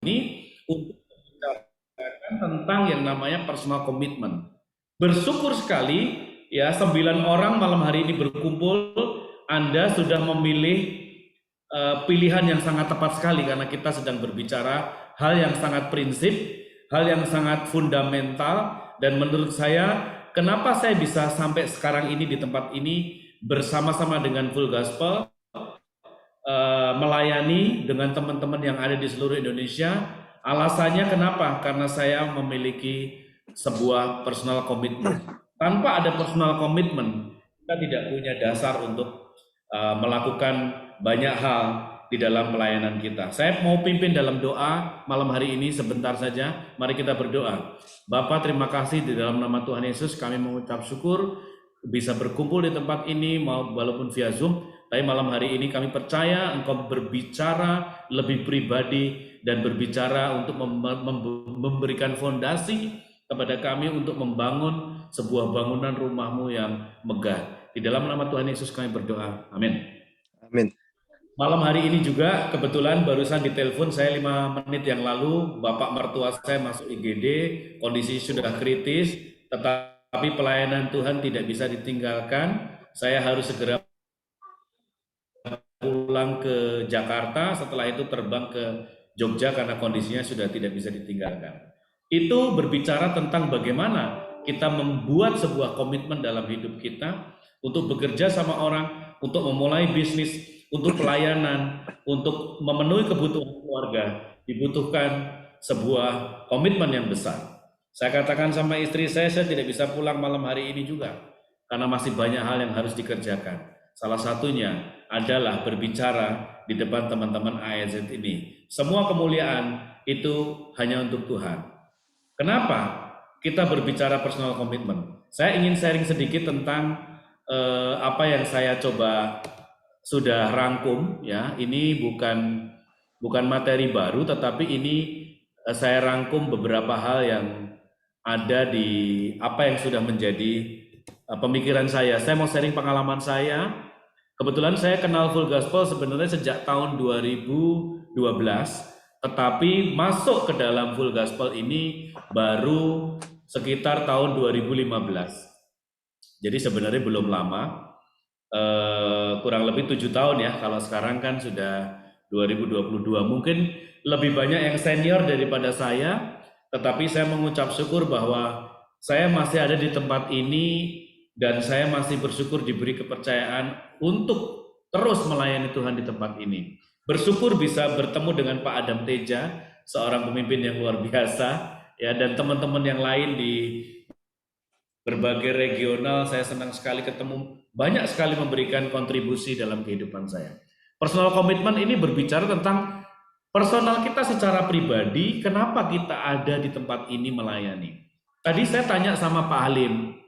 ini untuk membicarakan tentang yang namanya personal commitment. Bersyukur sekali ya 9 orang malam hari ini berkumpul. Anda sudah memilih pilihan yang sangat tepat sekali karena kita sedang berbicara hal yang sangat prinsip, hal yang sangat fundamental, dan menurut saya kenapa saya bisa sampai sekarang ini di tempat ini bersama-sama dengan Full Gospel melayani dengan teman-teman yang ada di seluruh Indonesia. Alasannya kenapa? Karena saya memiliki sebuah personal komitmen. Tanpa ada personal komitmen, kita tidak punya dasar untuk melakukan banyak hal di dalam pelayanan kita. Saya mau pimpin dalam doa malam hari ini sebentar saja. Mari kita berdoa. Bapa, terima kasih di dalam nama Tuhan Yesus kami mengucap syukur bisa berkumpul di tempat ini walaupun via Zoom. Tapi malam hari ini kami percaya Engkau berbicara lebih pribadi dan berbicara untuk memberikan fondasi kepada kami untuk membangun sebuah bangunan rumah-Mu yang megah. Di dalam nama Tuhan Yesus kami berdoa. Amin. Amin. Malam hari ini juga kebetulan barusan ditelepon saya 5 menit yang lalu, Bapak mertua saya masuk IGD, kondisi sudah kritis, tetapi pelayanan Tuhan tidak bisa ditinggalkan. Saya harus segera pulang ke Jakarta, setelah itu terbang ke Jogja karena kondisinya sudah tidak bisa ditinggalkan. Itu berbicara tentang bagaimana kita membuat sebuah komitmen dalam hidup kita untuk bekerja sama orang, untuk memulai bisnis, untuk pelayanan, untuk memenuhi kebutuhan keluarga, dibutuhkan sebuah komitmen yang besar. Saya katakan sama istri saya tidak bisa pulang malam hari ini juga, karena masih banyak hal yang harus dikerjakan. Salah satunya adalah berbicara di depan teman-teman ANZ ini. Semua kemuliaan itu hanya untuk Tuhan. Kenapa kita berbicara personal commitment? Saya ingin sharing sedikit tentang apa yang saya coba sudah rangkum ya. Ini bukan materi baru, tetapi ini saya rangkum beberapa hal yang ada di apa yang sudah menjadi pemikiran saya. Saya mau sharing pengalaman saya. Kebetulan saya kenal Full Gospel sebenarnya sejak tahun 2012, tetapi masuk ke dalam Full Gospel ini baru sekitar tahun 2015. Jadi sebenarnya belum lama, kurang lebih 7 tahun ya, kalau sekarang kan sudah 2022. Mungkin lebih banyak yang senior daripada saya, tetapi saya mengucap syukur bahwa saya masih ada di tempat ini dan saya masih bersyukur diberi kepercayaan untuk terus melayani Tuhan di tempat ini. Bersyukur bisa bertemu dengan Pak Adam Teja, seorang pemimpin yang luar biasa, ya, dan teman-teman yang lain di berbagai regional. Saya senang sekali ketemu, banyak sekali memberikan kontribusi dalam kehidupan saya. Personal commitment ini berbicara tentang personal kita secara pribadi, kenapa kita ada di tempat ini melayani. Tadi saya tanya sama Pak Halim,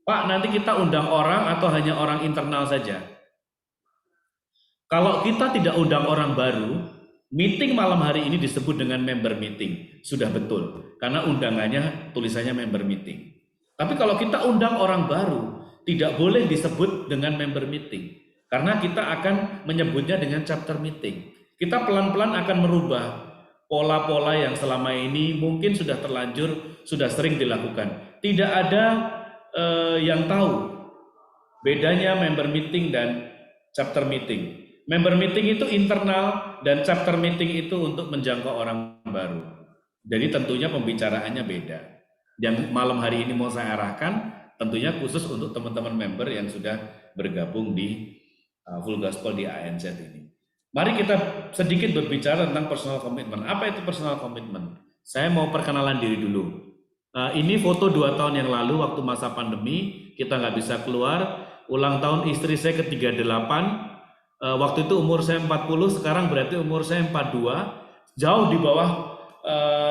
Pak, nanti kita undang orang atau hanya orang internal saja? Kalau kita tidak undang orang baru, meeting malam hari ini disebut dengan member meeting. Sudah betul, karena undangannya tulisannya member meeting. Tapi kalau kita undang orang baru, tidak boleh disebut dengan member meeting, karena kita akan menyebutnya dengan chapter meeting. Kita pelan-pelan akan merubah pola-pola yang selama ini mungkin sudah terlanjur, sudah sering dilakukan. Tidak ada yang tahu bedanya member meeting dan chapter meeting. Member meeting itu internal dan chapter meeting itu untuk menjangkau orang baru. Jadi tentunya pembicaraannya beda. Yang malam hari ini mau saya arahkan tentunya khusus untuk teman-teman member yang sudah bergabung di Full Gospel di ANZ ini. Mari kita sedikit berbicara tentang personal commitment. Apa itu personal commitment? Saya mau perkenalan diri dulu. Ini foto 2 tahun yang lalu waktu masa pandemi, kita nggak bisa keluar. Ulang tahun istri saya ke-38. Waktu itu umur saya 40, sekarang berarti umur saya 42. Jauh di bawah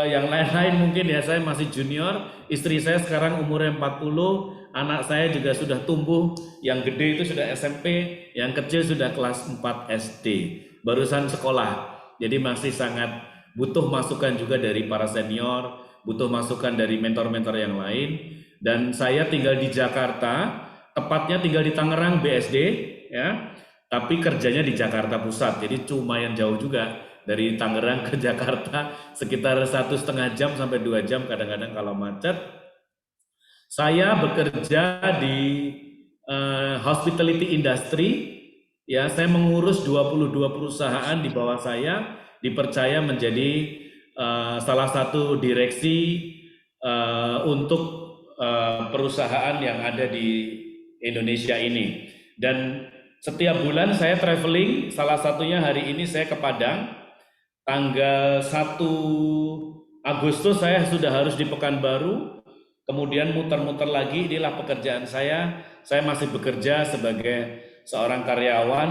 yang lain-lain mungkin ya, saya masih junior. Istri saya sekarang umurnya 40, anak saya juga sudah tumbuh. Yang gede itu sudah SMP, yang kecil sudah kelas 4 SD. Barusan sekolah, jadi masih sangat butuh masukan juga dari para senior, butuh masukan dari mentor-mentor yang lain. Dan saya tinggal di Jakarta, tepatnya tinggal di Tangerang BSD ya, tapi kerjanya di Jakarta Pusat, jadi lumayan jauh juga dari Tangerang ke Jakarta sekitar 1,5 jam sampai 2 jam kadang-kadang kalau macet. Saya bekerja di hospitality industry, ya saya mengurus 22 perusahaan di bawah saya, dipercaya menjadi salah satu direksi untuk perusahaan yang ada di Indonesia ini. Dan setiap bulan saya traveling, salah satunya hari ini saya ke Padang, tanggal 1 Agustus saya sudah harus di Pekanbaru, kemudian muter-muter lagi. Inilah pekerjaan saya masih bekerja sebagai seorang karyawan,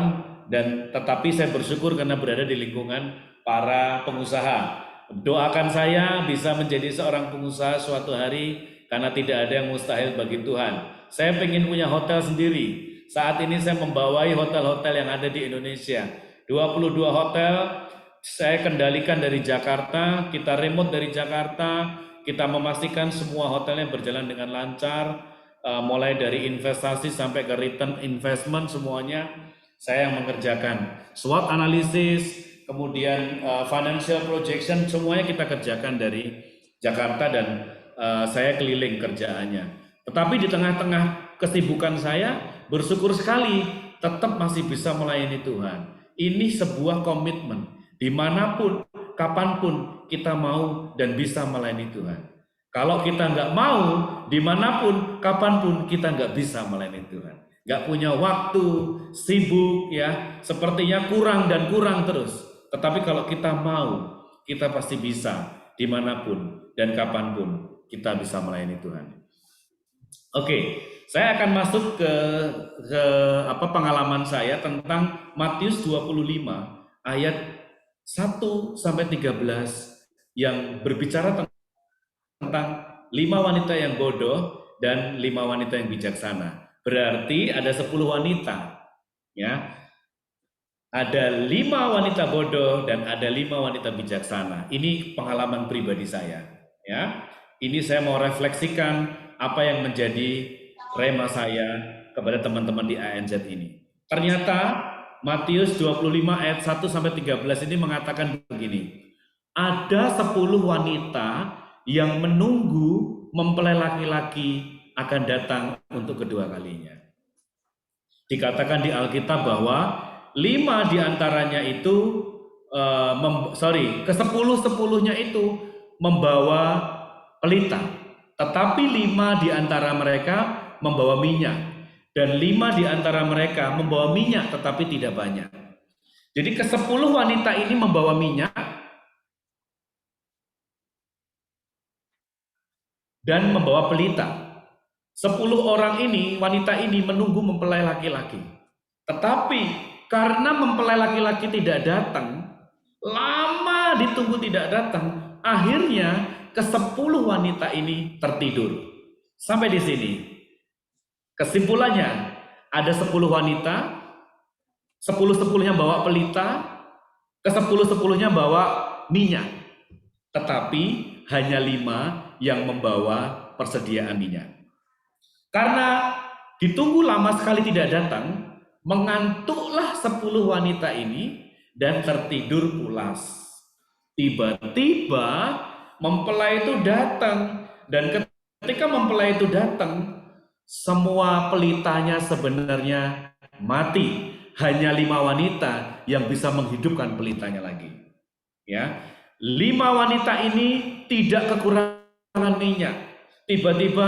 dan tetapi saya bersyukur karena berada di lingkungan para pengusaha. Doakan saya bisa menjadi seorang pengusaha suatu hari, karena tidak ada yang mustahil bagi Tuhan. Saya ingin punya hotel sendiri. Saat ini saya membawai hotel-hotel yang ada di Indonesia. 22 hotel saya kendalikan dari Jakarta, kita remote dari Jakarta, kita memastikan semua hotelnya berjalan dengan lancar, mulai dari investasi sampai ke return investment semuanya saya yang mengerjakan. SWOT analisis, kemudian financial projection, semuanya kita kerjakan dari Jakarta, dan saya keliling kerjaannya. Tetapi di tengah-tengah kesibukan saya, bersyukur sekali tetap masih bisa melayani Tuhan. Ini sebuah komitmen, dimanapun, kapanpun kita mau dan bisa melayani Tuhan. Kalau kita nggak mau, dimanapun, kapanpun kita nggak bisa melayani Tuhan. Nggak punya waktu, sibuk ya, sepertinya kurang dan kurang terus. Tetapi kalau kita mau, kita pasti bisa dimanapun dan kapanpun kita bisa melayani Tuhan. Oke, saya akan masuk ke pengalaman saya tentang Matius 25 ayat 1 sampai 13 yang berbicara tentang 5 wanita yang bodoh dan 5 wanita yang bijaksana. Berarti ada 10 wanita, ya. Ada 5 wanita bodoh dan ada 5 wanita bijaksana. Ini pengalaman pribadi saya, ya. Ini saya mau refleksikan apa yang menjadi rema saya kepada teman-teman di ANZ ini. Ternyata Matius 25 ayat 1 sampai 13 ini mengatakan begini. Ada 10 wanita yang menunggu mempelai laki-laki akan datang untuk kedua kalinya. Dikatakan di Alkitab bahwa 5 diantaranya itu ke-10-10-nya itu membawa pelita, tetapi 5 diantara mereka membawa minyak, dan 5 diantara mereka membawa minyak tetapi tidak banyak. Jadi ke-10 wanita ini membawa minyak dan membawa pelita. 10 orang ini, wanita ini menunggu mempelai laki-laki. Tetapi karena mempelai laki-laki tidak datang, lama ditunggu tidak datang, akhirnya ke-10 wanita ini tertidur. Sampai di sini. Kesimpulannya, ada 10 wanita, 10-10-nya bawa pelita, ke-10-10-nya bawa minyak. Tetapi hanya 5 yang membawa persediaan minyak. Karena ditunggu lama sekali tidak datang, mengantuklah 10 wanita ini dan tertidur pulas. Tiba-tiba mempelai itu datang, dan ketika mempelai itu datang, semua pelitanya sebenarnya mati. Hanya 5 wanita yang bisa menghidupkan pelitanya lagi. Ya, 5 wanita ini tidak kekurangan minyak. Tiba-tiba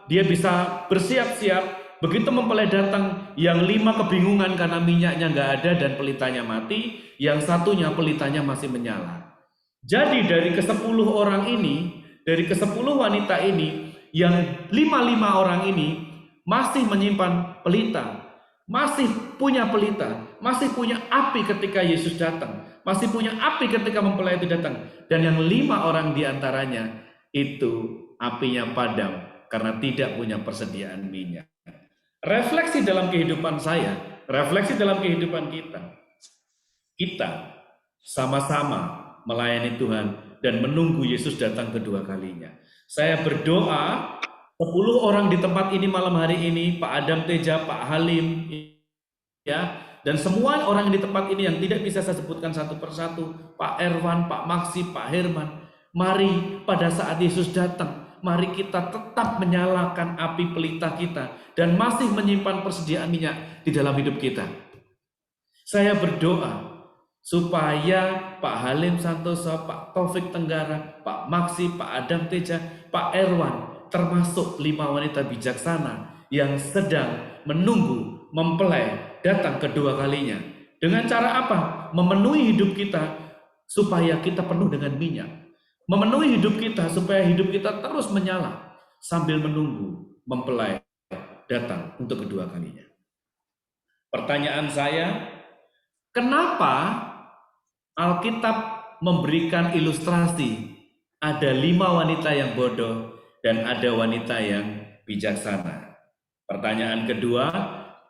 dia bisa bersiap-siap. Begitu mempelai datang, yang 5 kebingungan karena minyaknya nggak ada dan pelitanya mati, yang satunya pelitanya masih menyala. Jadi dari ke-10 orang ini, dari ke-10 wanita ini, yang 5 orang ini masih menyimpan pelita, masih punya pelita, masih punya api ketika Yesus datang, masih punya api ketika mempelai itu datang. Dan yang 5 orang diantaranya itu apinya padam karena tidak punya persediaan minyak. Refleksi dalam kehidupan saya, refleksi dalam kehidupan kita. Kita sama-sama melayani Tuhan dan menunggu Yesus datang kedua kalinya. Saya berdoa 10 orang di tempat ini malam hari ini, Pak Adam Teja, Pak Halim, ya, Dan semua orang yang di tempat ini yang tidak bisa saya sebutkan satu persatu, Pak Erwan, Pak Maksi, Pak Herman, mari pada saat Yesus datang, mari kita tetap menyalakan api pelita kita dan masih menyimpan persediaan minyak di dalam hidup kita. Saya berdoa supaya Pak Halim Santoso, Pak Taufik Tenggara, Pak Maksi, Pak Adam Teja, Pak Erwan, termasuk 5 wanita bijaksana yang sedang menunggu mempelai datang kedua kalinya. Dengan cara apa? Memenuhi hidup kita supaya kita penuh dengan minyak. Memenuhi hidup kita supaya hidup kita terus menyala sambil menunggu mempelai datang untuk kedua kalinya. Pertanyaan saya, kenapa Alkitab memberikan ilustrasi ada 5 wanita yang bodoh dan ada wanita yang bijaksana? Pertanyaan kedua,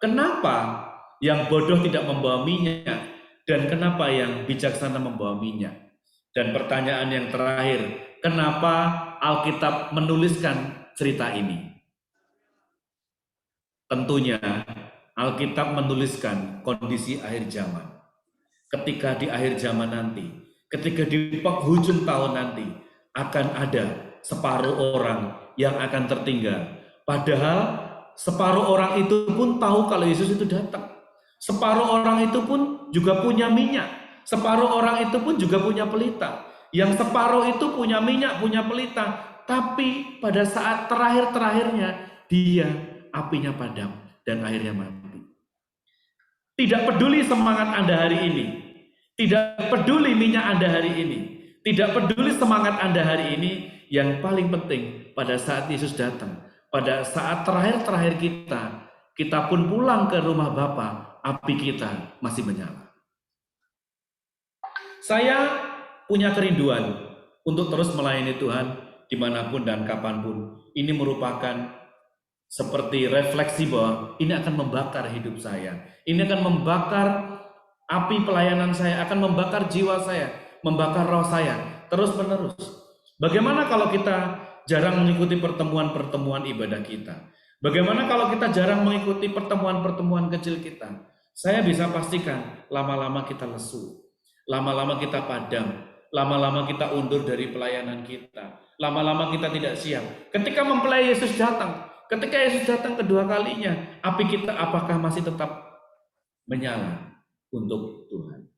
kenapa yang bodoh tidak membawa minyak dan kenapa yang bijaksana membawa minyak? Dan pertanyaan yang terakhir, kenapa Alkitab menuliskan cerita ini? Tentunya Alkitab menuliskan kondisi akhir zaman. Ketika di akhir zaman nanti, ketika di penghujung tahun nanti, akan ada separuh orang yang akan tertinggal. Padahal separuh orang itu pun tahu kalau Yesus itu datang. Separuh orang itu pun juga punya minyak. Separuh orang itu pun juga punya pelita. Yang separuh itu punya minyak, punya pelita. Tapi pada saat terakhir-terakhirnya, dia apinya padam dan akhirnya mati. Tidak peduli semangat Anda hari ini, tidak peduli minyak Anda hari ini, tidak peduli semangat Anda hari ini, yang paling penting pada saat Yesus datang, pada saat terakhir-terakhir kita pun pulang ke rumah Bapa, api kita masih menyala. Saya punya kerinduan untuk terus melayani Tuhan dimanapun dan kapanpun. Ini merupakan seperti refleksi bahwa ini akan membakar hidup saya. Ini akan membakar api pelayanan saya, akan membakar jiwa saya, membakar roh saya, terus menerus. Bagaimana kalau kita jarang mengikuti pertemuan-pertemuan ibadah kita? Bagaimana kalau kita jarang mengikuti pertemuan-pertemuan kecil kita? Saya bisa pastikan lama-lama kita lesu, lama-lama kita padam, lama-lama kita undur dari pelayanan kita, lama-lama kita tidak siap. Ketika mempelai Yesus datang, ketika Yesus datang kedua kalinya, api kita apakah masih tetap menyala untuk Tuhan?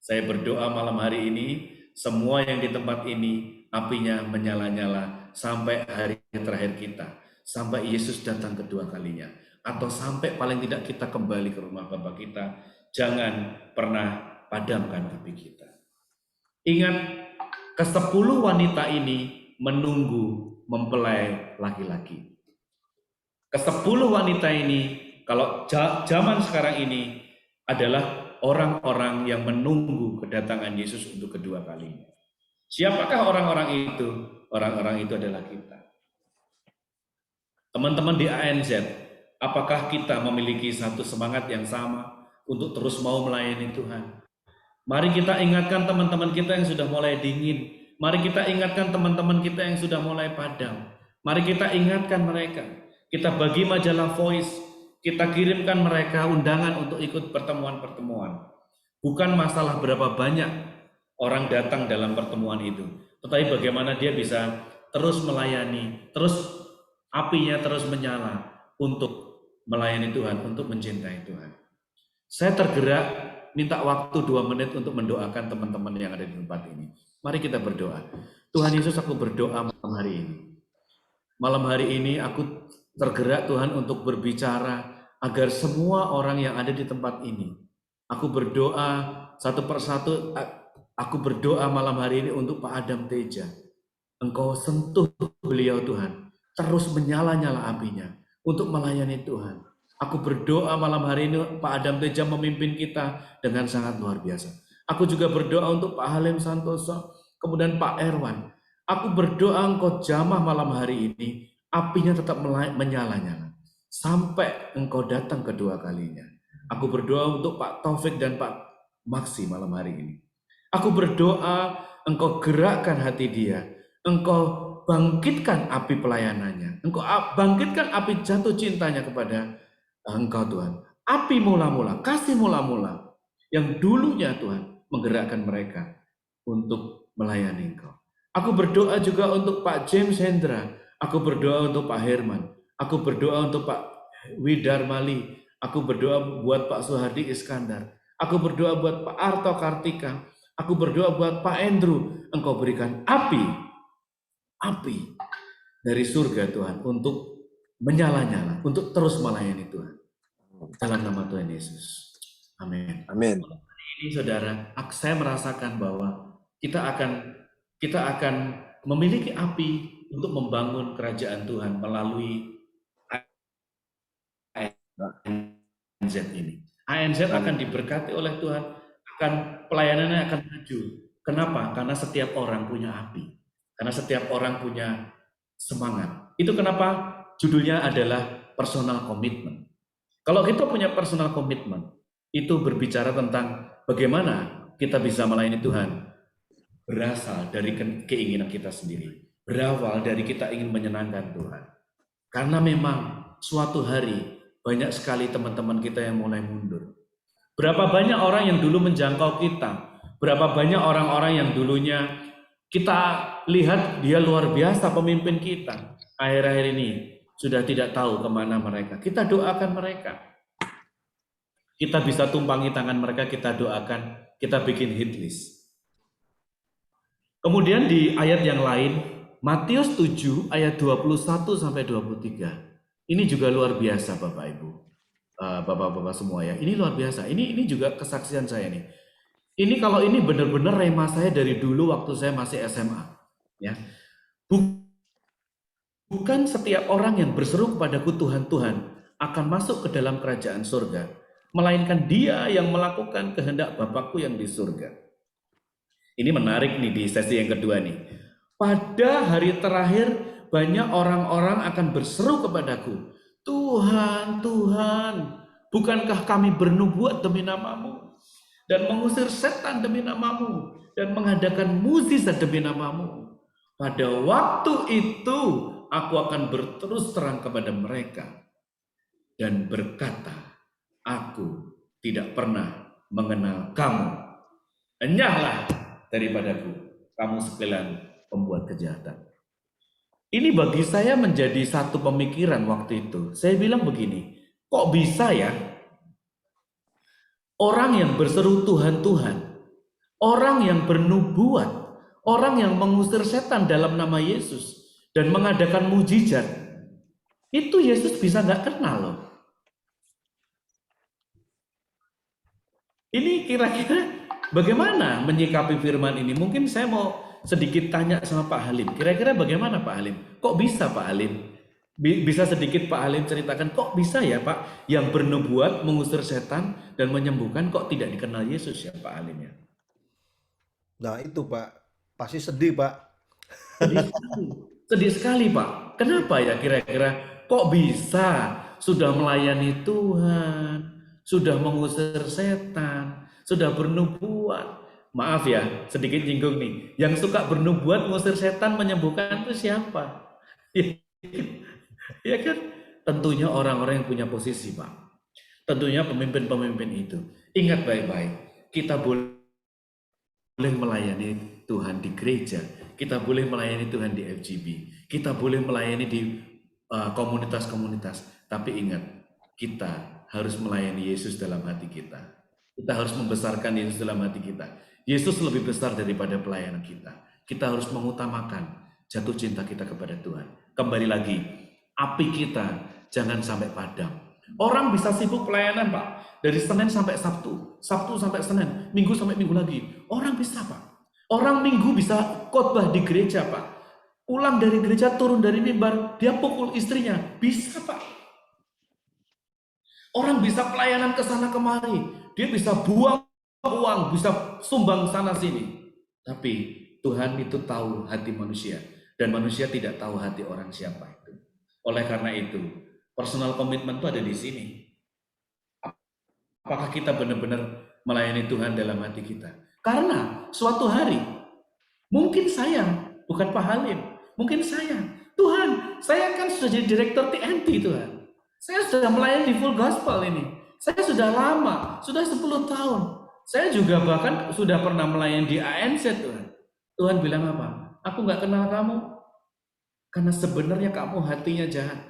Saya berdoa malam hari ini, semua yang di tempat ini, apinya menyala-nyala sampai hari terakhir kita, sampai Yesus datang kedua kalinya, atau sampai paling tidak kita kembali ke rumah Bapa kita. Jangan pernah padamkan api kita. Ingat, ke-10 wanita ini menunggu mempelai laki-laki. Ke-10 wanita ini, kalau zaman sekarang ini, adalah orang-orang yang menunggu kedatangan Yesus untuk kedua kalinya. Siapakah orang-orang itu? Orang-orang itu adalah kita. Teman-teman di ANZ, apakah kita memiliki satu semangat yang sama untuk terus mau melayani Tuhan? Mari kita ingatkan teman-teman kita yang sudah mulai dingin. Mari kita ingatkan teman-teman kita yang sudah mulai padam. Mari kita ingatkan mereka. Kita bagi majalah Voice. Kita kirimkan mereka undangan untuk ikut pertemuan-pertemuan. Bukan masalah berapa banyak orang datang dalam pertemuan itu, tetapi bagaimana dia bisa terus melayani, terus apinya terus menyala untuk melayani Tuhan, untuk mencintai Tuhan. Saya tergerak minta waktu 2 menit untuk mendoakan teman-teman yang ada di tempat ini. Mari kita berdoa. Tuhan Yesus, aku berdoa malam hari ini. Malam hari ini aku tergerak Tuhan untuk berbicara agar semua orang yang ada di tempat ini. Aku berdoa satu persatu, aku berdoa malam hari ini untuk Pak Adam Teja. Engkau sentuh beliau Tuhan, terus menyala-nyala apinya untuk melayani Tuhan. Aku berdoa malam hari ini Pak Adam Teja memimpin kita dengan sangat luar biasa. Aku juga berdoa untuk Pak Halim Santoso, kemudian Pak Erwan. Aku berdoa engkau jamah malam hari ini, apinya tetap menyala-nyala sampai engkau datang kedua kalinya. Aku berdoa untuk Pak Taufik dan Pak Maksi malam hari ini. Aku berdoa engkau gerakkan hati dia, engkau bangkitkan api pelayanannya, engkau bangkitkan api jatuh cintanya kepada Engkau Tuhan. api mula-mula, kasih mula-mula yang dulunya Tuhan menggerakkan mereka untuk melayani Engkau. Aku berdoa juga untuk Pak James Hendra, aku berdoa untuk Pak Herman, aku berdoa untuk Pak Widar Mali, aku berdoa buat Pak Suhardi Iskandar, aku berdoa buat Pak Arto Kartika, aku berdoa buat Pak Andrew. Engkau berikan api dari surga Tuhan untuk menyala-nyala, untuk terus melayani Tuhan. Dalam nama Tuhan Yesus. Amin. Amin. Ini saudara, saya merasakan bahwa kita akan memiliki api untuk membangun kerajaan Tuhan melalui ANZ ini. ANZ akan diberkati oleh Tuhan, pelayanannya akan maju. Kenapa? Karena setiap orang punya api. Karena setiap orang punya semangat. Itu kenapa judulnya adalah personal commitment. Kalau kita punya personal commitment, itu berbicara tentang bagaimana kita bisa melayani Tuhan. Berasal dari keinginan kita sendiri. Berawal dari kita ingin menyenangkan Tuhan. Karena memang suatu hari banyak sekali teman-teman kita yang mulai mundur. Berapa banyak orang yang dulu menjangkau kita. Berapa banyak orang-orang yang dulunya kita lihat dia luar biasa pemimpin kita. Akhir-akhir ini sudah tidak tahu kemana mereka. Kita doakan mereka. Kita bisa tumpangi tangan mereka, kita doakan, kita bikin hit list. Kemudian di ayat yang lain, Matius 7 ayat 21 sampai 23. Ini juga luar biasa Bapak Ibu. Bapak-bapak semua ya. Ini luar biasa. Ini juga kesaksian saya nih. Ini kalau ini benar-benar rema saya dari dulu waktu saya masih SMA, ya. Bukan setiap orang yang berseru kepadaku Tuhan, Tuhan akan masuk ke dalam kerajaan surga, melainkan dia yang melakukan kehendak Bapakku yang di surga. Ini menarik nih di sesi yang kedua nih. Pada hari terakhir banyak orang-orang akan berseru kepadaku, Tuhan, Tuhan, bukankah kami bernubuat demi namamu dan mengusir setan demi namamu dan mengadakan mukjizat demi namamu? Pada waktu itu aku akan berterus terang kepada mereka dan berkata, aku tidak pernah mengenal kamu. Enyahlah daripadaku, kamu sekalian pembuat kejahatan. Ini bagi saya menjadi satu pemikiran waktu itu. Saya bilang begini, kok bisa ya orang yang berseru Tuhan, Tuhan, orang yang bernubuat, orang yang mengusir setan dalam nama Yesus dan mengadakan mujizat, itu Yesus bisa nggak kenal loh. Ini kira-kira bagaimana menyikapi firman ini? Mungkin saya mau sedikit tanya sama Pak Halim. Kira-kira bagaimana Pak Halim? Kok bisa Pak Halim? Bisa sedikit Pak Halim ceritakan, kok bisa ya Pak yang bernubuat, mengusir setan dan menyembuhkan kok tidak dikenal Yesus ya Pak Halim ya? Nah itu Pak, pasti sedih Pak. Sedih sekali Pak. Kenapa ya kira-kira kok bisa sudah melayani Tuhan, sudah mengusir setan, sudah bernubuat. Maaf ya, sedikit nyinggung nih. Yang suka bernubuat, mengusir setan, menyembuhkan itu siapa? Ya kan? Tentunya orang-orang yang punya posisi Pak. Tentunya pemimpin-pemimpin itu. Ingat baik-baik, kita boleh melayani Tuhan di gereja, kita boleh melayani Tuhan di FGB, kita boleh melayani di komunitas-komunitas. Tapi ingat, kita harus melayani Yesus dalam hati kita. Kita harus membesarkan Yesus dalam hati kita. Yesus lebih besar daripada pelayanan kita. Kita harus mengutamakan jatuh cinta kita kepada Tuhan. Kembali lagi, api kita jangan sampai padam. Orang bisa sibuk pelayanan Pak, dari Senin sampai Sabtu, Sabtu sampai Senin, Minggu sampai Minggu lagi. Orang bisa Pak. Orang Minggu bisa khotbah di gereja Pak. Pulang dari gereja, turun dari mimbar, dia pukul istrinya. Bisa Pak. Orang bisa pelayanan ke sana kemari. Dia bisa buang uang, bisa sumbang sana sini. Tapi Tuhan itu tahu hati manusia. Dan manusia tidak tahu hati orang siapa itu. Oleh karena itu, personal commitment itu ada di sini. Apakah kita benar-benar melayani Tuhan dalam hati kita? Karena suatu hari, mungkin saya, bukan Pak Halim, mungkin saya, Tuhan, saya kan sudah jadi direktur TNT Tuhan. Saya sudah melayani di full gospel ini. Saya sudah lama, sudah 10 tahun. Saya juga bahkan sudah pernah melayani di ANC, Tuhan. Tuhan bilang apa? Aku nggak kenal kamu, karena sebenarnya kamu hatinya jahat.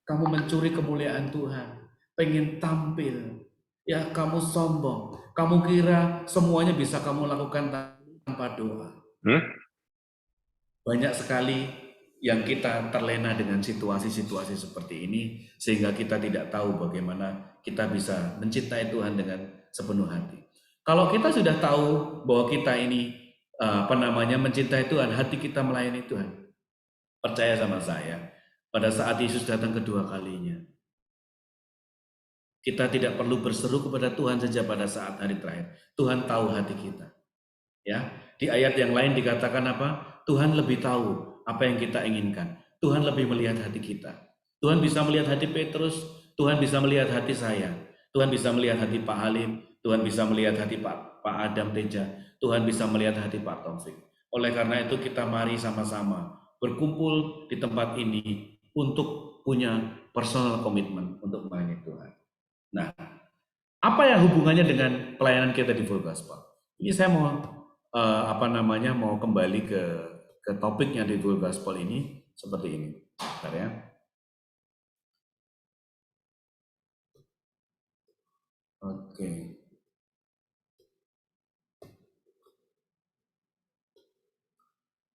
Kamu mencuri kemuliaan Tuhan, pengen tampil. Ya, kamu sombong. Kamu kira semuanya bisa kamu lakukan tanpa doa. Banyak sekali yang kita terlena dengan situasi-situasi seperti ini, sehingga kita tidak tahu bagaimana kita bisa mencintai Tuhan dengan sepenuh hati. Kalau kita sudah tahu bahwa kita ini mencintai Tuhan, hati kita melayani Tuhan. Percaya sama saya, pada saat Yesus datang kedua kalinya, kita tidak perlu berseru kepada Tuhan saja pada saat hari terakhir. Tuhan tahu hati kita. Ya, di ayat yang lain dikatakan apa? Tuhan lebih tahu apa yang kita inginkan. Tuhan lebih melihat hati kita. Tuhan bisa melihat hati Petrus, Tuhan bisa melihat hati saya, Tuhan bisa melihat hati Pak Halim, Tuhan bisa melihat hati Pak Adam Teja, Tuhan bisa melihat hati Pak Taufik. Oleh karena itu kita mari sama-sama berkumpul di tempat ini untuk punya personal komitmen untuk melayani Tuhan. Nah, apa yang hubungannya dengan pelayanan kita di Full Gospel? Ini saya mau mau kembali ke topiknya di Full Gospel ini seperti ini. Bentar ya. Oke.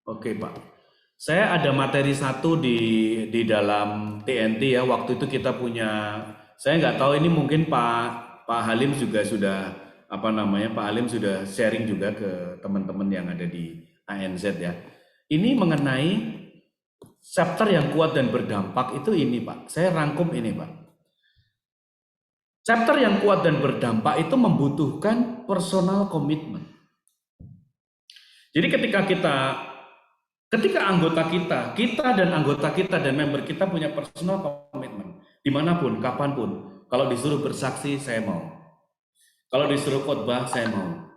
Oke, Pak. Saya ada materi satu di dalam TNT ya. Waktu itu kita punya, saya nggak tahu ini mungkin Pak Halim juga sudah Pak Halim sudah sharing juga ke teman-teman yang ada di ANZ ya. Ini mengenai chapter yang kuat dan berdampak itu ini Pak. Saya rangkum ini Pak. Chapter yang kuat dan berdampak itu membutuhkan personal komitmen. Jadi ketika anggota kita dan anggota kita dan member kita punya personal komitmen, dimanapun, kapanpun, kalau disuruh bersaksi, saya mau. Kalau disuruh khotbah, saya mau.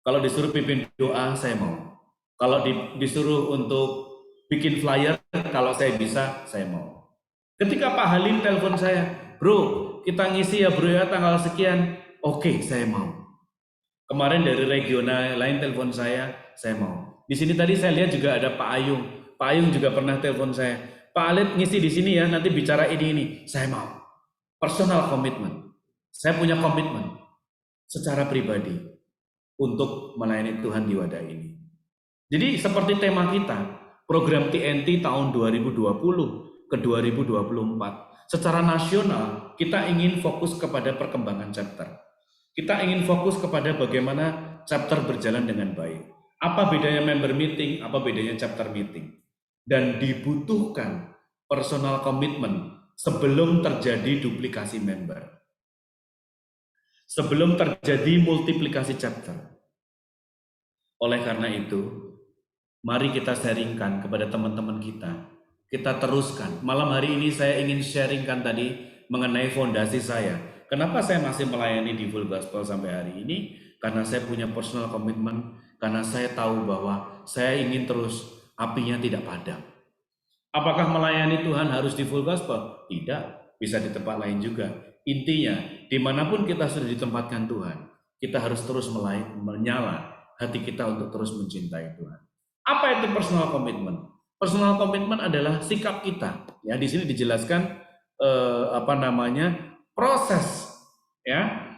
Kalau disuruh pimpin doa, saya mau. Kalau disuruh untuk bikin flyer, kalau saya bisa, saya mau. Ketika Pak Halim telepon saya, bro, kita ngisi ya bro ya tanggal sekian, oke, saya mau. Kemarin dari regional lain telepon saya mau. Di sini tadi saya lihat juga ada Pak Ayung. Pak Ayung juga pernah telepon saya. Pak Alit ngisi di sini ya, nanti bicara ini. Saya mau. Personal komitmen. Saya punya komitmen secara pribadi untuk melayani Tuhan di wadah ini. Jadi seperti tema kita, program TNT tahun 2020 ke 2024. Secara nasional, kita ingin fokus kepada perkembangan chapter. Kita ingin fokus kepada bagaimana chapter berjalan dengan baik. Apa bedanya member meeting, apa bedanya chapter meeting. Dan dibutuhkan personal komitmen sebelum terjadi duplikasi member. Sebelum terjadi multiplikasi chapter. Oleh karena itu, mari kita sharingkan kepada teman-teman kita. Kita teruskan. Malam hari ini saya ingin sharingkan tadi mengenai fondasi saya. Kenapa saya masih melayani di Full Gospel sampai hari ini? Karena saya punya personal komitmen, karena saya tahu bahwa saya ingin terus apinya tidak padam. Apakah melayani Tuhan harus di Full Gospel? Tidak, bisa di tempat lain juga. Intinya, dimanapun kita sudah ditempatkan Tuhan, kita harus terus menyala hati kita untuk terus mencintai Tuhan. Apa itu personal komitmen? Personal komitmen adalah sikap kita. Ya, di sini dijelaskan proses. Ya,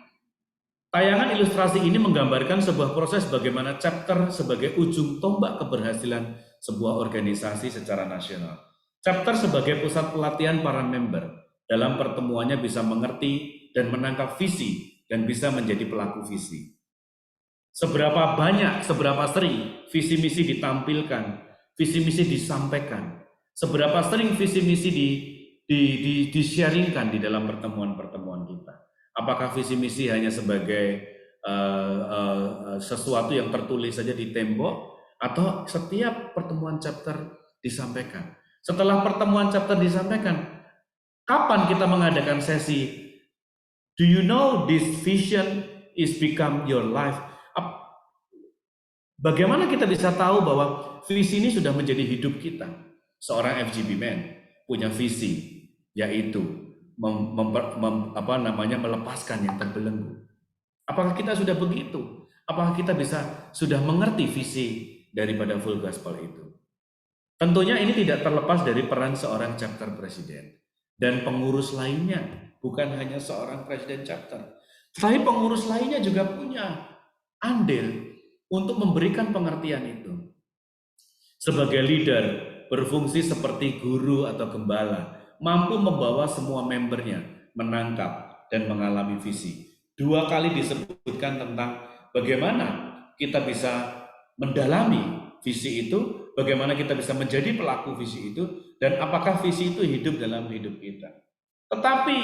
tayangan ilustrasi ini menggambarkan sebuah proses bagaimana chapter sebagai ujung tombak keberhasilan sebuah organisasi secara nasional. Chapter sebagai pusat pelatihan para member dalam pertemuannya bisa mengerti dan menangkap visi dan bisa menjadi pelaku visi. Seberapa banyak, seberapa sering visi misi ditampilkan, visi misi disampaikan, seberapa sering visi misi di-sharingkan di dalam pertemuan-pertemuan kita. Apakah visi misi hanya sebagai sesuatu yang tertulis saja di tembok, atau setiap pertemuan chapter disampaikan? Setelah pertemuan chapter disampaikan, kapan kita mengadakan sesi? Do you know this vision is become your life? Bagaimana kita bisa tahu bahwa visi ini sudah menjadi hidup kita? Seorang FGB man punya visi, yaitu melepaskan yang terbelenggu. Apakah kita sudah begitu? Apakah kita sudah mengerti visi daripada full gospel itu? Tentunya ini tidak terlepas dari peran seorang chapter presiden dan pengurus lainnya, bukan hanya seorang presiden chapter. Tetapi pengurus lainnya juga punya andil untuk memberikan pengertian itu. Sebagai leader, berfungsi seperti guru atau gembala, mampu membawa semua membernya menangkap dan mengalami visi. 2 kali disebutkan tentang bagaimana kita bisa mendalami visi itu, bagaimana kita bisa menjadi pelaku visi itu, dan apakah visi itu hidup dalam hidup kita. Tetapi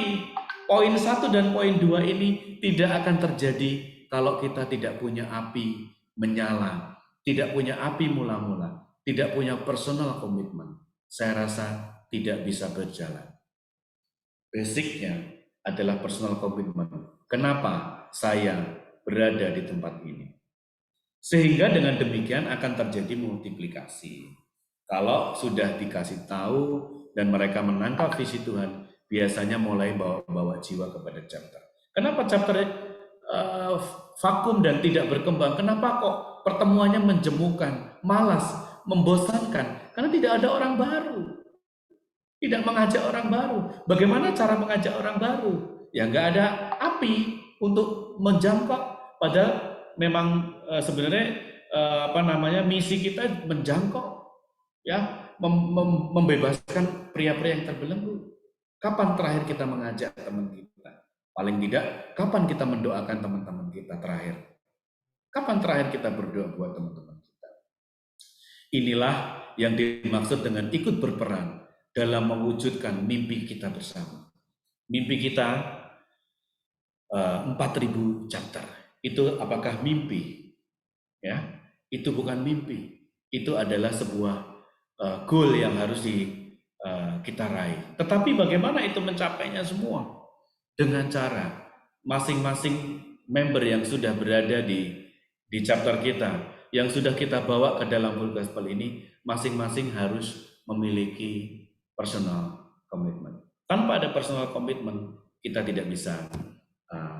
poin 1 dan poin 2 ini tidak akan terjadi kalau kita tidak punya api menyala, tidak punya api mula-mula, tidak punya personal komitmen. Saya rasa tidak bisa berjalan. Basicnya adalah personal komitmen. Kenapa saya berada di tempat ini? Sehingga dengan demikian akan terjadi multiplikasi. Kalau sudah dikasih tahu dan mereka menangkap visi Tuhan, biasanya mulai bawa jiwa kepada chapter. Kenapa chapter vakum dan tidak berkembang? Kenapa kok pertemuannya menjemukan, malas, membosankan? Karena tidak ada orang baru. Tidak mengajak orang baru. Bagaimana cara mengajak orang baru? Ya nggak ada api untuk menjangkau. Padahal memang sebenarnya misi kita menjangkau, ya, membebaskan pria-pria yang terbelenggu. Kapan terakhir kita mengajak teman kita? Paling tidak, kapan kita mendoakan teman-teman kita terakhir? Kapan terakhir kita berdoa buat teman-teman kita? Inilah yang dimaksud dengan ikut berperan dalam mewujudkan mimpi kita bersama. Mimpi kita 4.000 chapter. Itu apakah mimpi? Ya, itu bukan mimpi. Itu adalah sebuah goal yang harus kita raih. Tetapi bagaimana itu mencapainya semua? Dengan cara masing-masing member yang sudah berada di chapter kita, yang sudah kita bawa ke dalam full gospel ini, masing-masing harus memiliki personal commitment. Tanpa ada personal commitment, kita tidak bisa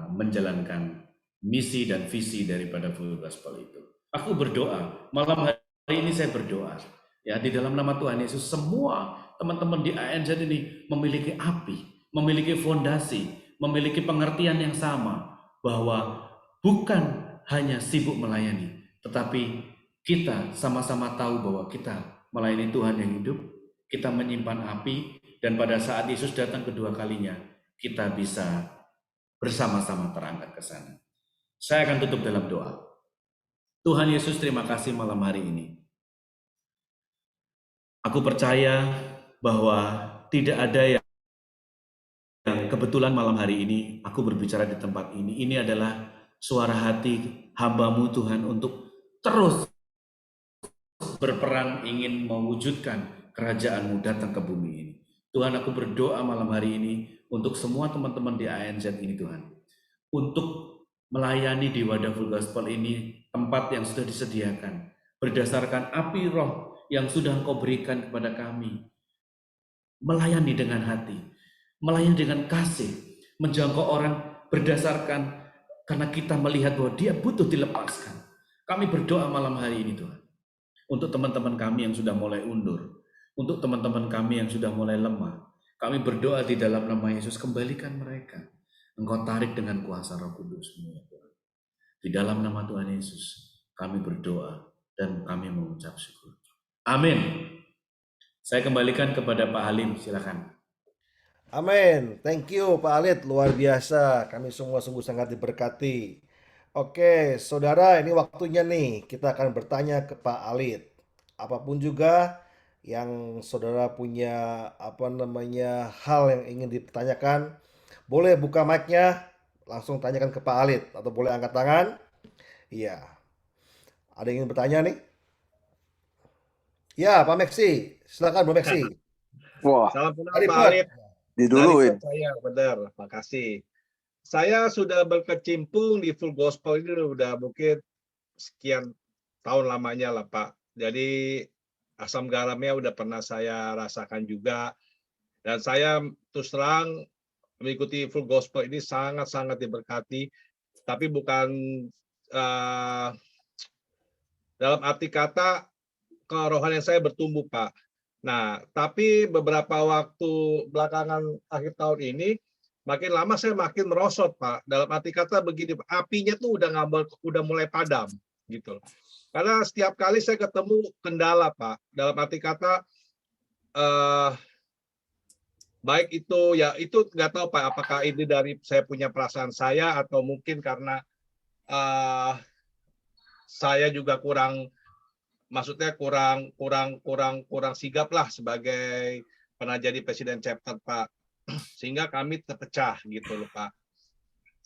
menjalankan misi dan visi daripada full gospel itu. Aku berdoa, malam hari ini saya berdoa, ya, di dalam nama Tuhan Yesus, semua teman-teman di ANZ ini memiliki api, memiliki fondasi, memiliki pengertian yang sama, bahwa bukan hanya sibuk melayani, tetapi kita sama-sama tahu bahwa kita melayani Tuhan yang hidup, kita menyimpan api, dan pada saat Yesus datang kedua kalinya, kita bisa bersama-sama terangkat ke sana. Saya akan tutup dalam doa. Tuhan Yesus, terima kasih malam hari ini. Aku percaya bahwa tidak ada yang kebetulan malam hari ini aku berbicara di tempat ini. Ini adalah suara hati hamba-Mu Tuhan untuk terus berperan ingin mewujudkan kerajaan-Mu datang ke bumi ini. Tuhan, aku berdoa malam hari ini untuk semua teman-teman di ANZ ini, Tuhan, untuk melayani di Wadah Full Gospel ini, tempat yang sudah disediakan berdasarkan api roh yang sudah Engkau berikan kepada kami. Melayani dengan hati, melayani dengan kasih, menjangkau orang berdasarkan karena kita melihat bahwa dia butuh dilepaskan. Kami berdoa malam hari ini, Tuhan, untuk teman-teman kami yang sudah mulai undur, untuk teman-teman kami yang sudah mulai lemah. Kami berdoa di dalam nama Yesus, kembalikan mereka. Engkau tarik dengan kuasa Roh Kudus-Mu, ya Tuhan. Di dalam nama Tuhan Yesus, kami berdoa dan kami mengucap syukur. Amin. Saya kembalikan kepada Pak Halim, silakan. Amin. Thank you Pak Alit, luar biasa. Kami semua sungguh sangat diberkati. Oke, saudara, ini waktunya nih kita akan bertanya ke Pak Alit. Apapun juga yang saudara punya hal yang ingin dipertanyakan, boleh buka mic-nya, langsung tanyakan ke Pak Alit atau boleh angkat tangan. Iya. Ada yang ingin bertanya nih? Ya, Pak Meksi. Silakan Pak Meksi. Wah, Salam kenal Dari Pak Perth. Alif. Dari diduluin. Perth saya, benar. Makasih. Saya sudah berkecimpung di Full Gospel ini udah mungkin sekian tahun lamanya lah Pak. Jadi asam garamnya udah pernah saya rasakan juga. Dan saya terus terang mengikuti Full Gospel ini sangat-sangat diberkati, tapi bukan dalam arti kata kerohanian saya bertumbuh, Pak. Nah, tapi beberapa waktu belakangan akhir tahun ini, makin lama saya makin merosot, Pak. Dalam arti kata begini, apinya tuh udah mulai padam, gitu. Karena setiap kali saya ketemu kendala, Pak. Dalam arti kata, baik itu ya itu nggak tahu Pak, apakah ini dari saya punya perasaan saya atau mungkin karena saya juga maksudnya kurang sigap lah sebagai pernah jadi presiden chapter Pak, sehingga kami terpecah gitu loh Pak.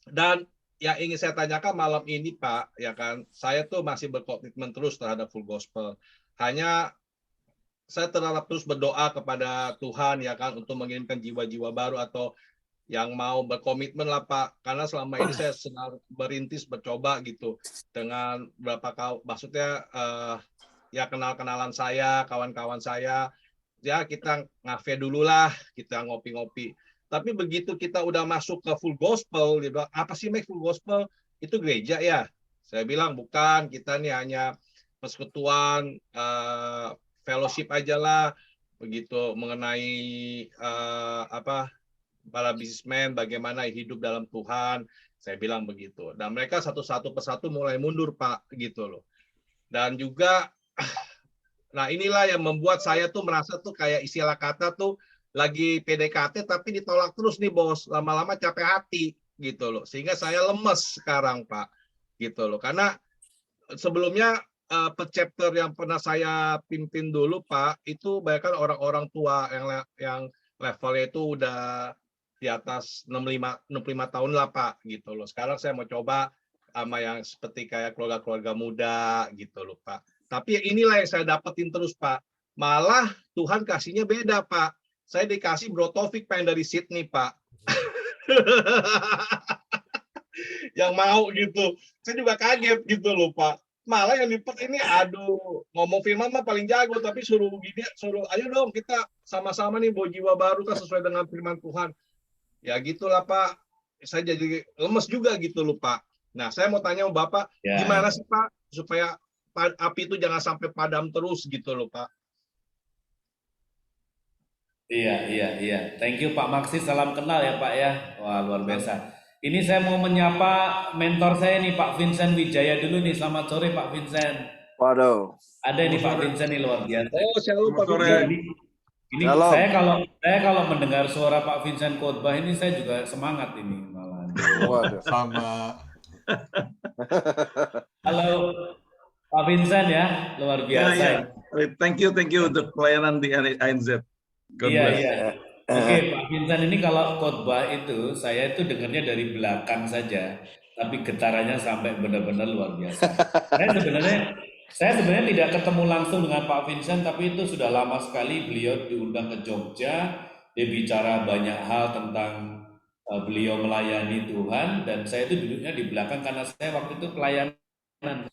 Dan yang ingin saya tanyakan malam ini Pak, ya kan, saya tuh masih berkomitmen terus terhadap Full Gospel. Hanya saya tetap terus berdoa kepada Tuhan ya kan untuk mengirimkan jiwa-jiwa baru atau yang mau berkomitmen lah Pak, karena selama ini saya sedang berintis bercoba gitu dengan beberapa maksudnya ya kenal-kenalan saya, kawan-kawan saya, ya kita ngafe dulu lah, kita ngopi-ngopi. Tapi begitu kita udah masuk ke Full Gospel, dia bilang, apa sih Mike Full Gospel? Itu gereja ya? Saya bilang bukan, kita nih hanya persekutuan, fellowship aja lah, begitu mengenai para bisnismen bagaimana hidup dalam Tuhan, saya bilang begitu. Dan mereka satu persatu mulai mundur Pak, gitu loh. Dan juga, nah inilah yang membuat saya tuh merasa tuh kayak istilah kata tuh lagi PDKT tapi ditolak terus nih bos, lama-lama capek hati gitu loh. Sehingga saya lemes sekarang Pak, gitu loh. Karena sebelumnya chapter yang pernah saya pimpin dulu Pak, itu banyak kan orang-orang tua yang levelnya itu udah di atas 65 tahun lah Pak, gitu loh. Sekarang saya mau coba sama yang seperti kayak keluarga-keluarga muda gitu loh Pak. Tapi inilah yang saya dapetin terus Pak. Malah Tuhan kasihnya beda Pak. Saya dikasih Bro Taufik pengen dari Sydney Pak. Yang mau gitu. Saya juga kaget gitu loh Pak. Malah yang lipet ini aduh, ngomong firman mah paling jago, tapi suruh ayo dong kita sama-sama nih bawa jiwa baru kan sesuai dengan firman Tuhan. Ya gitulah Pak. Saya jadi lemes juga gitu loh Pak. Nah, saya mau tanya sama Bapak, gimana sih Pak supaya api itu jangan sampai padam terus gitu loh Pak. Iya. Thank you Pak Maksi, salam kenal ya Pak ya. Wah, luar biasa. Ini saya mau menyapa mentor saya nih Pak Vincent Wijaya dulu nih. Selamat sore Pak Vincent. Waduh. Ada nih Pak Vincent nih luar biasa. Oh, saya lupa Pak Ini saya kalau mendengar suara Pak Vincent khotbah ini saya juga semangat ini malah. Waduh. Sama. Halo Pak Vincent ya, luar biasa. Ya. Thank you untuk pelayanan di ANZ. Iya. Oke, Pak Vincent ini kalau khotbah itu saya itu dengarnya dari belakang saja, tapi getarannya sampai benar-benar luar biasa. Saya sebenarnya tidak ketemu langsung dengan Pak Vincent, tapi itu sudah lama sekali beliau diundang ke Jogja. Dia bicara banyak hal tentang beliau melayani Tuhan, dan saya itu duduknya di belakang karena saya waktu itu pelayanan.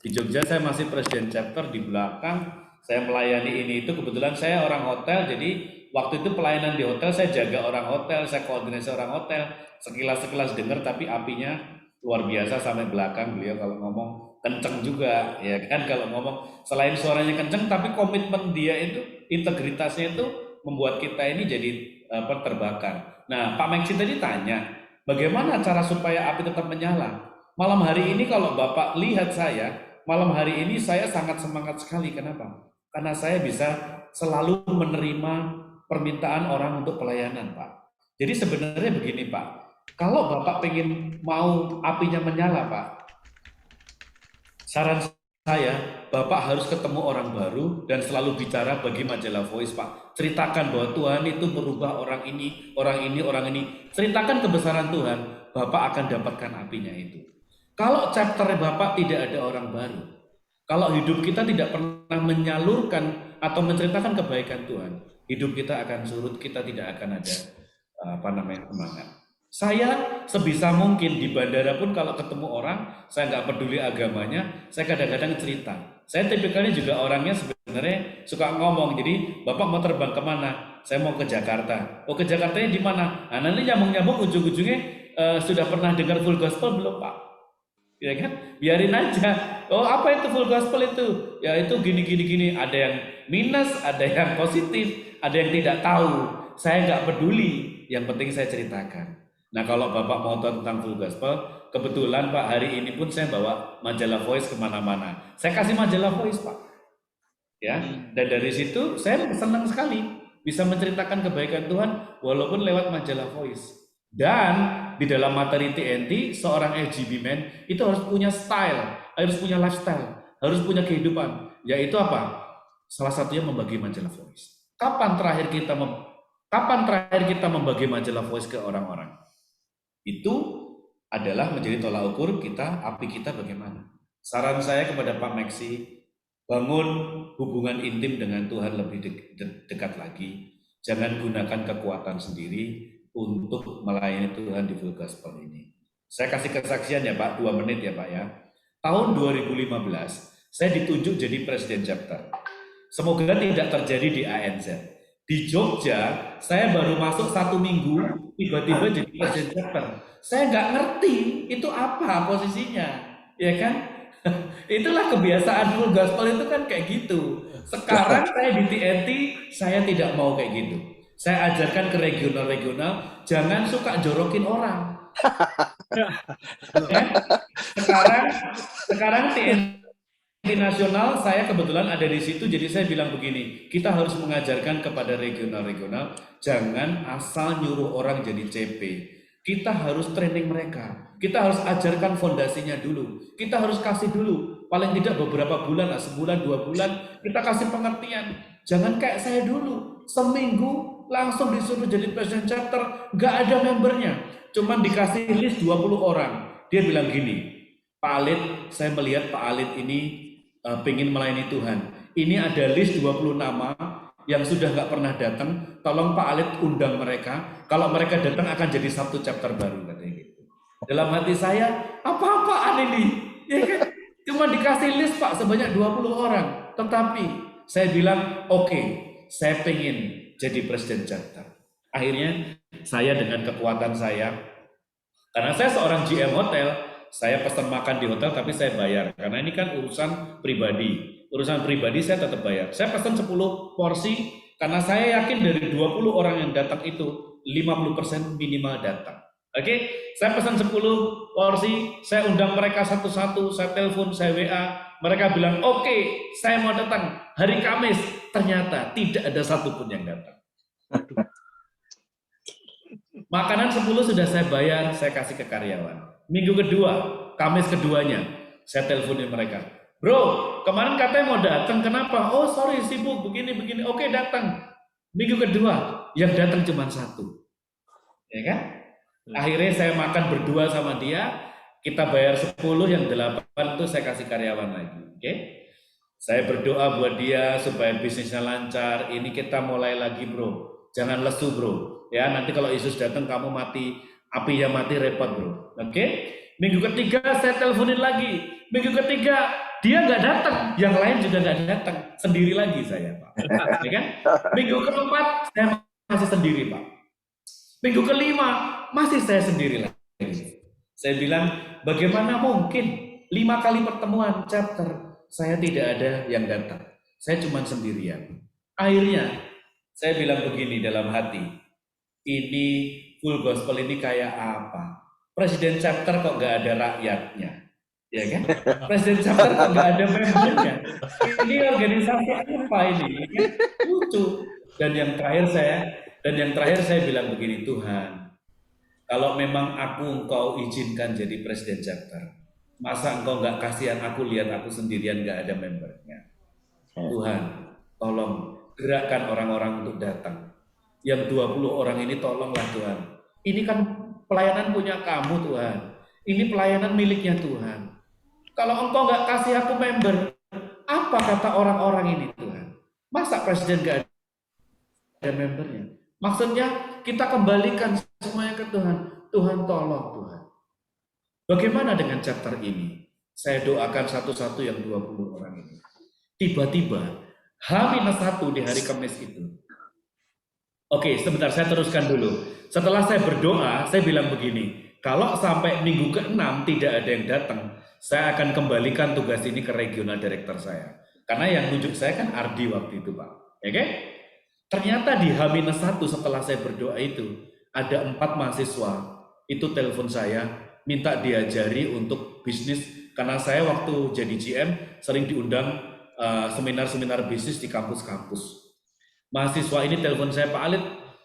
Di Jogja saya masih presiden chapter, di belakang saya melayani ini itu kebetulan saya orang hotel, jadi waktu itu pelayanan di hotel saya jaga orang hotel, saya koordinasi orang hotel, sekilas dengar tapi apinya luar biasa sampai belakang. Beliau kalau ngomong kenceng juga, ya kan, kalau ngomong selain suaranya kenceng tapi komitmen dia itu, integritasnya itu membuat kita ini jadi terbakar. Nah, Pak Maksi tadi tanya, bagaimana cara supaya api tetap menyala? Malam hari ini kalau Bapak lihat saya, malam hari ini saya sangat semangat sekali. Kenapa? Karena saya bisa selalu menerima permintaan orang untuk pelayanan, Pak. Jadi sebenarnya begini, Pak. Kalau Bapak pengen mau apinya menyala, Pak, saran saya, Bapak harus ketemu orang baru dan selalu bicara bagi majalah Voice, Pak. Ceritakan bahwa Tuhan itu merubah orang ini. Ceritakan kebesaran Tuhan, Bapak akan dapatkan apinya itu. Kalau chapter Bapak tidak ada orang baru, kalau hidup kita tidak pernah menyalurkan atau menceritakan kebaikan Tuhan, hidup kita akan surut, kita tidak akan ada semangat. Saya sebisa mungkin di bandara pun kalau ketemu orang, saya nggak peduli agamanya, saya kadang-kadang cerita. Saya tipikalnya juga orangnya sebenarnya suka ngomong, jadi Bapak mau terbang kemana? Saya mau ke Jakarta. Oh, ke Jakartanya di mana? Nah, nanti nyambung-nyambung ujung-ujungnya sudah pernah dengar full gospel belum, Pak? Ya kan? Biarin aja. Oh, apa itu full gospel itu? Ya itu gini. Ada yang minus, ada yang positif, ada yang tidak tahu. Saya nggak peduli. Yang penting saya ceritakan. Nah, kalau Bapak mau tahu tentang full gospel, kebetulan Pak hari ini pun saya bawa majalah Voice kemana-mana. Saya kasih majalah Voice, Pak. Ya, dan dari situ saya senang sekali bisa menceritakan kebaikan Tuhan walaupun lewat majalah Voice. Dan di dalam materi TNT, seorang LGB man itu harus punya style, harus punya lifestyle, harus punya kehidupan. Yaitu apa? Salah satunya membagi majalah Voice. Kapan terakhir kita membagi majalah Voice ke orang-orang? Itu adalah menjadi tolak ukur kita, api kita bagaimana. Saran saya kepada Pak Meksi, bangun hubungan intim dengan Tuhan lebih dekat lagi. Jangan gunakan kekuatan sendiri untuk melayani Tuhan di full gospel ini. Saya kasih kesaksian ya Pak, 2 menit ya Pak ya. Tahun 2015, saya ditunjuk jadi presiden chapter. Semoga tidak terjadi di ANZ. Di Jogja, saya baru masuk 1 minggu, tiba-tiba jadi presiden chapter. Saya nggak ngerti itu apa posisinya, ya kan? Itulah kebiasaan full gospel itu kan kayak gitu. Sekarang saya di TNT, saya tidak mau kayak gitu. Saya ajarkan ke regional-regional, jangan suka jorokin orang. Ya? Sekarang TNT nasional, saya kebetulan ada di situ, jadi saya bilang begini, kita harus mengajarkan kepada regional-regional, jangan asal nyuruh orang jadi CP. Kita harus training mereka. Kita harus ajarkan fondasinya dulu. Kita harus kasih dulu. Paling tidak beberapa bulan, sebulan, 2 bulan, kita kasih pengertian. Jangan kayak saya dulu. Seminggu langsung disuruh jadi presiden chapter. Nggak ada membernya. Cuman dikasih list 20 orang. Dia bilang gini, Pak Alit, saya melihat Pak Alit ini pengen melayani Tuhan. Ini ada list 20 nama yang sudah nggak pernah datang, tolong Pak Alit undang mereka. Kalau mereka datang akan jadi 1 chapter baru katanya gitu. Dalam hati saya, apa-apaan ini? Ya kan? Cuma dikasih list Pak sebanyak 20 orang. Tetapi saya bilang, oke, saya pengen jadi presiden chapter. Akhirnya saya dengan kekuatan saya, karena saya seorang GM hotel, saya pesan makan di hotel tapi saya bayar. Karena ini kan urusan pribadi. Urusan pribadi saya tetap bayar. Saya pesan 10 porsi karena saya yakin dari 20 orang yang datang itu 50% minimal datang. Oke, saya pesan 10 porsi, saya undang mereka satu-satu, saya telepon, saya WA, mereka bilang, oke, saya mau datang hari Kamis. Ternyata tidak ada satupun yang datang. Makanan 10 sudah saya bayar, saya kasih ke karyawan. Minggu kedua, Kamis keduanya, saya teleponin mereka. Bro, kemarin katanya mau datang, kenapa? Oh sorry, sibuk, begini. Oke, datang. Minggu kedua, yang datang cuma 1. Ya kan? Akhirnya saya makan berdua sama dia, kita bayar 10, yang 8 itu saya kasih karyawan lagi. Oke? Saya berdoa buat dia supaya bisnisnya lancar. Ini kita mulai lagi bro, jangan lesu bro. Ya nanti kalau Yesus datang kamu mati, apinya mati repot bro. Oke? Minggu ketiga saya teleponin lagi. Minggu ketiga dia nggak datang, yang lain juga nggak datang, sendiri lagi saya Pak. Ya kan? Minggu keempat saya masih sendiri Pak. Minggu kelima masih saya sendiri lagi. Saya bilang, bagaimana mungkin 5 kali pertemuan chapter saya tidak ada yang datang. Saya cuma sendirian. Akhirnya saya bilang begini dalam hati, ini full gospel ini kayak apa? Presiden chapter kok nggak ada rakyatnya, ya kan? Presiden chapter kok nggak ada membernya. Ini organisasi apa ini? Lucu. Dan yang terakhir saya bilang begini, Tuhan, kalau memang engkau izinkan jadi presiden chapter, masa engkau nggak kasihan aku lihat aku sendirian nggak ada membernya? Tuhan, tolong gerakkan orang-orang untuk datang. Yang 20 orang ini tolonglah Tuhan. Ini kan pelayanan punya kamu Tuhan. Ini pelayanan miliknya Tuhan. Kalau engkau nggak kasih aku member, apa kata orang-orang ini Tuhan? Masa presiden nggak ada membernya? Maksudnya kita kembalikan semuanya ke Tuhan. Tuhan tolong Tuhan. Bagaimana dengan chapter ini? Saya doakan satu-satu yang 20 orang ini. Tiba-tiba H-1 di hari Kamis itu, Oke, sebentar saya teruskan dulu. Setelah saya berdoa, saya bilang begini, kalau sampai minggu ke-6 tidak ada yang datang, saya akan kembalikan tugas ini ke regional director saya. Karena yang nunjuk saya kan Ardi waktu itu, Pak. Oke? Ternyata di H-1 setelah saya berdoa itu, ada 4 mahasiswa, itu telepon saya, minta diajari untuk bisnis, karena saya waktu jadi GM sering diundang seminar-seminar bisnis di kampus-kampus. Mahasiswa ini telepon saya, Pak Alit,